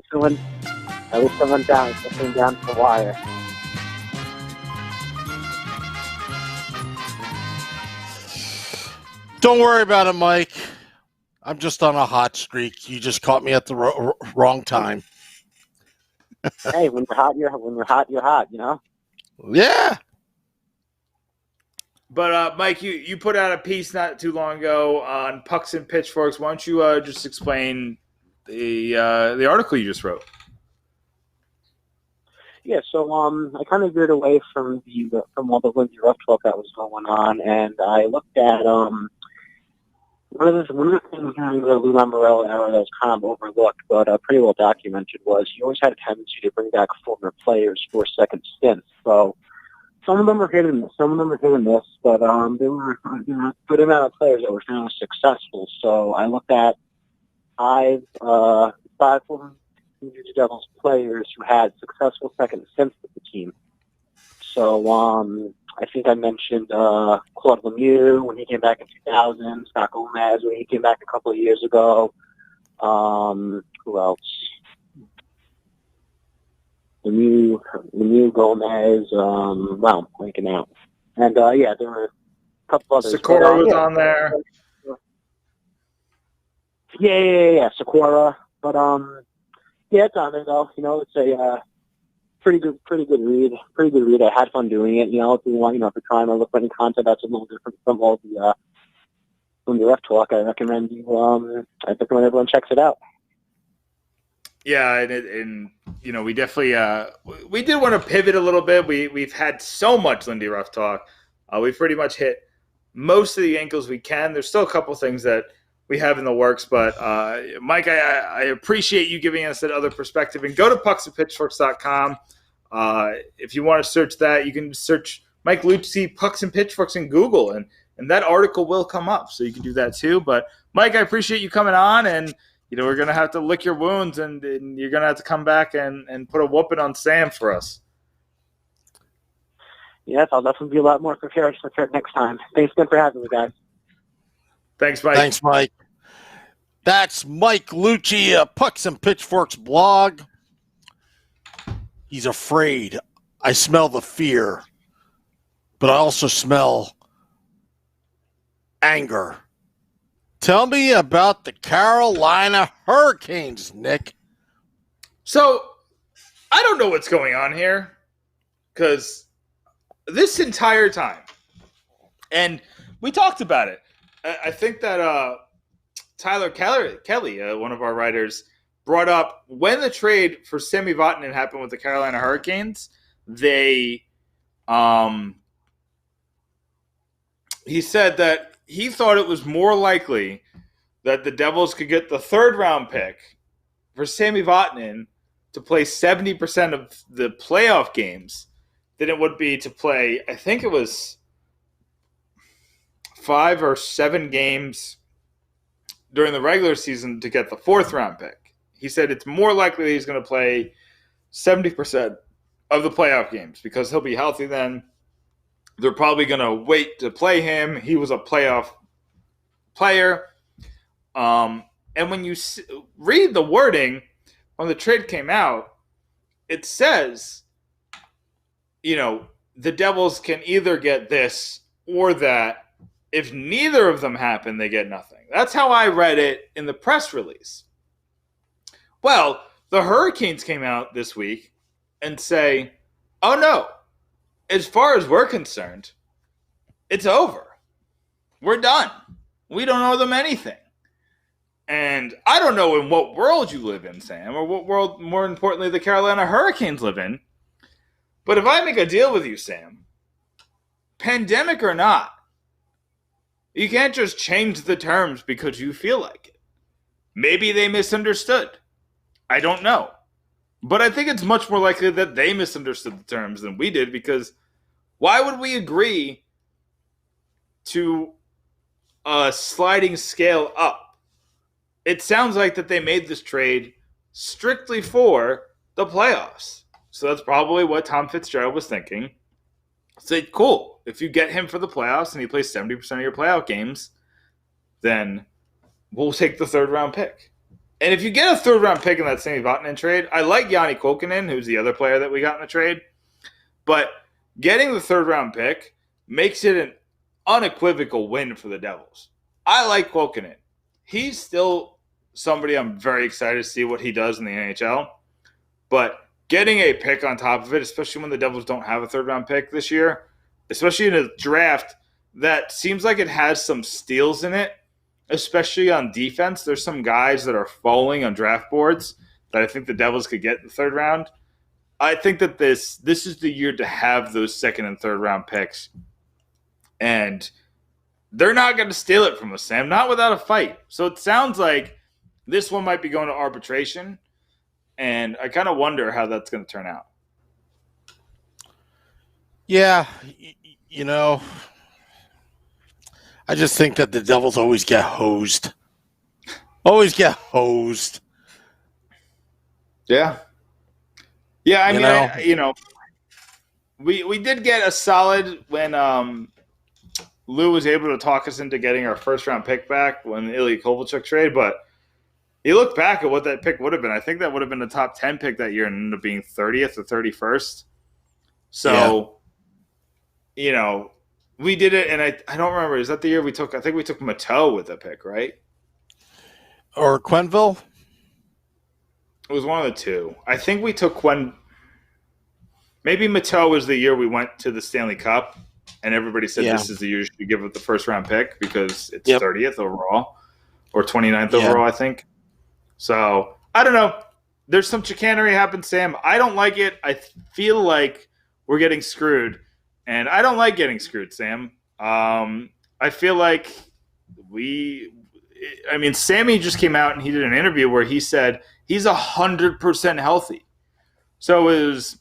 least I went down to the wire. Don't worry about it, Mike. I'm just on a hot streak. You just caught me at the wrong time. Hey, when you're hot, you're hot, you know? Yeah. But, Mike, you put out a piece not too long ago on Pucks and Pitchforks. Why don't you just explain the article you just wrote? Yeah, so I kind of veered away from all the Lindy Ruff talk that was going on, and I looked at one of the things during the Lou Lamoriello era that was kind of overlooked, but pretty well documented, was he always had a tendency to bring back former players for second stints. So some of them are hit and miss, but there were a good amount of players that were fairly successful. So I looked at 5 former New Jersey Devils players who had successful second stints with the team. So I think I mentioned Claude Lemieux when he came back in 2000, Scott Gomez when he came back a couple of years ago. Who else? Lemieux, Gomez, wow, I'm blanking out. And yeah, there were a couple others. Sikora was on there. Yeah, Sikora. But yeah, it's on there though. You know, it's a pretty good read. I had fun doing it. You know, if you want, if you're trying to look for any content that's a little different from all the Ref talk, I recommend everyone checks it out. Yeah, and we definitely we did want to pivot a little bit. We've had so much Lindy Ruff talk. We've pretty much hit most of the angles we can. There's still a couple things that we have in the works, but Mike, I appreciate you giving us that other perspective. And go to pucksandpitchforks.com. If you want to search that, you can search Mike Lucci Pucks and Pitchforks in Google, and that article will come up. So you can do that too. But Mike, I appreciate you coming on, and we're gonna have to lick your wounds, and you're gonna have to come back and put a whooping on Sam for us. Yes, I'll definitely be a lot more prepared next time. Thanks again for having me, guys. Thanks, Mike. Thanks, Mike. That's Mike Lucci, Pucks and Pitchforks blog. He's afraid. I smell the fear, but I also smell anger. Tell me about the Carolina Hurricanes, Nick. So, I don't know what's going on here, because this entire time, and we talked about it, I think that Tyler Kelly, one of our writers, brought up when the trade for Sami Vatanen happened with the Carolina Hurricanes, he said that he thought it was more likely that the Devils could get the third-round pick for Sami Vatanen to play 70% of the playoff games than it would be to play, I think it was 5 or 7 games during the regular season to get the fourth-round pick. He said it's more likely he's going to play 70% of the playoff games because he'll be healthy then. They're probably going to wait to play him. He was a playoff player. And when you read the wording when the trade came out, it says, the Devils can either get this or that. If neither of them happen, they get nothing. That's how I read it in the press release. Well, the Hurricanes came out this week and say, oh no, as far as we're concerned, it's over. We're done. We don't owe them anything. And I don't know in what world you live in, Sam, or what world, more importantly, the Carolina Hurricanes live in. But if I make a deal with you, Sam, pandemic or not, you can't just change the terms because you feel like it. Maybe they misunderstood. I don't know. But I think it's much more likely that they misunderstood the terms than we did, because why would we agree to a sliding scale up? It sounds like that they made this trade strictly for the playoffs. So that's probably what Tom Fitzgerald was thinking. Say, cool, if you get him for the playoffs and he plays 70% of your playoff games, then we'll take the third-round pick. And if you get a third-round pick in that Sami Vatanen trade, I like Yanni Kolkinen, who's the other player that we got in the trade. But getting the third-round pick makes it an unequivocal win for the Devils. I like Kolkinen. He's still somebody I'm very excited to see what he does in the NHL. But getting a pick on top of it, especially when the Devils don't have a third-round pick this year, especially in a draft that seems like it has some steals in it, especially on defense. There's some guys that are falling on draft boards that I think the Devils could get in the third round. I think that this is the year to have those second and third round picks. And they're not going to steal it from us, Sam, not without a fight. So it sounds like this one might be going to arbitration, and I kind of wonder how that's going to turn out. Yeah, I just think that the Devils always get hosed. Always get hosed. Yeah. Yeah, we did get a solid when Lou was able to talk us into getting our first-round pick back when the Ilya Kovalchuk trade, but you look back at what that pick would have been. I think that would have been a top 10 pick that year and ended up being 30th or 31st. So, we did it, and I don't remember. Is that the year we took – I think we took Mateau with a pick, right? Or Quenneville? It was one of the two. I think we took maybe Mateau was the year we went to the Stanley Cup, and everybody said this is the year you should give it the first-round pick because it's 30th overall or 29th overall, I think. So, I don't know. There's some chicanery happened, Sam. I don't like it. I feel like we're getting screwed. And I don't like getting screwed, Sam. I feel like Sammy just came out and he did an interview where he said he's 100% healthy. So it was,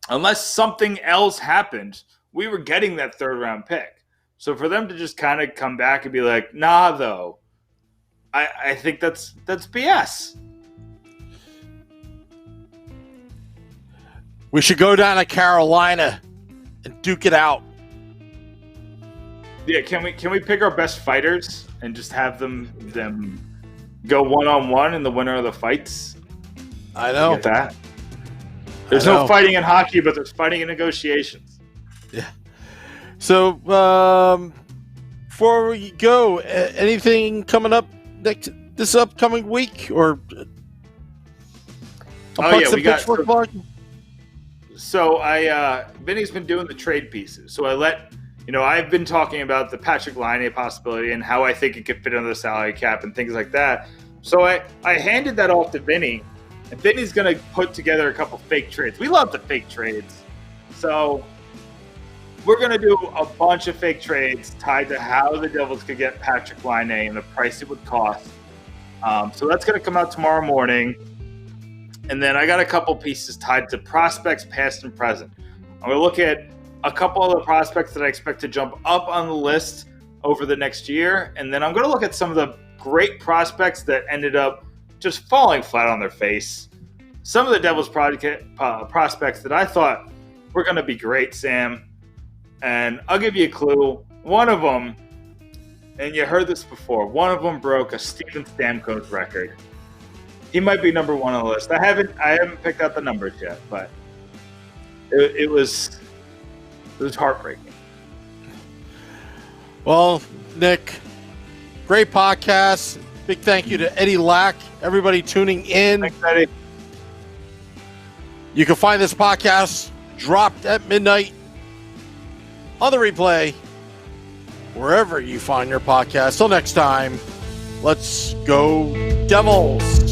unless something else happened, we were getting that third-round pick. So for them to just kind of come back and be like, nah, though, I think that's BS. We should go down to Carolina and duke it out. Yeah, can we pick our best fighters and just have them go one-on-one and the winner of the fights? I know. Get that. There's no fighting in hockey, but there's fighting in negotiations. Yeah. So, before we go, anything coming up this upcoming week, or? We got. So Vinny's been doing the trade pieces. So I've been talking about the Patrick Laine possibility and how I think it could fit under the salary cap and things like that. So I handed that off to Vinny, and Vinny's going to put together a couple fake trades. We love the fake trades. So we're going to do a bunch of fake trades tied to how the Devils could get Patrick Laine and the price it would cost. So that's going to come out tomorrow morning. And then I got a couple pieces tied to prospects past and present. I'm going to look at a couple of the prospects that I expect to jump up on the list over the next year. And then I'm going to look at some of the great prospects that ended up just falling flat on their face. Some of the Devils prospects that I thought were going to be great, Sam. And I'll give you a clue. One of them, and you heard this before, one of them broke a Steven Stamkos record. He might be number one on the list. I haven't picked out the numbers yet, but it was heartbreaking. Well, Nick, great podcast. Big thank you to Eddie Lack, everybody tuning in. Thanks, Eddie. You can find this podcast dropped at midnight on the replay, wherever you find your podcast. Till next time, let's go Devils.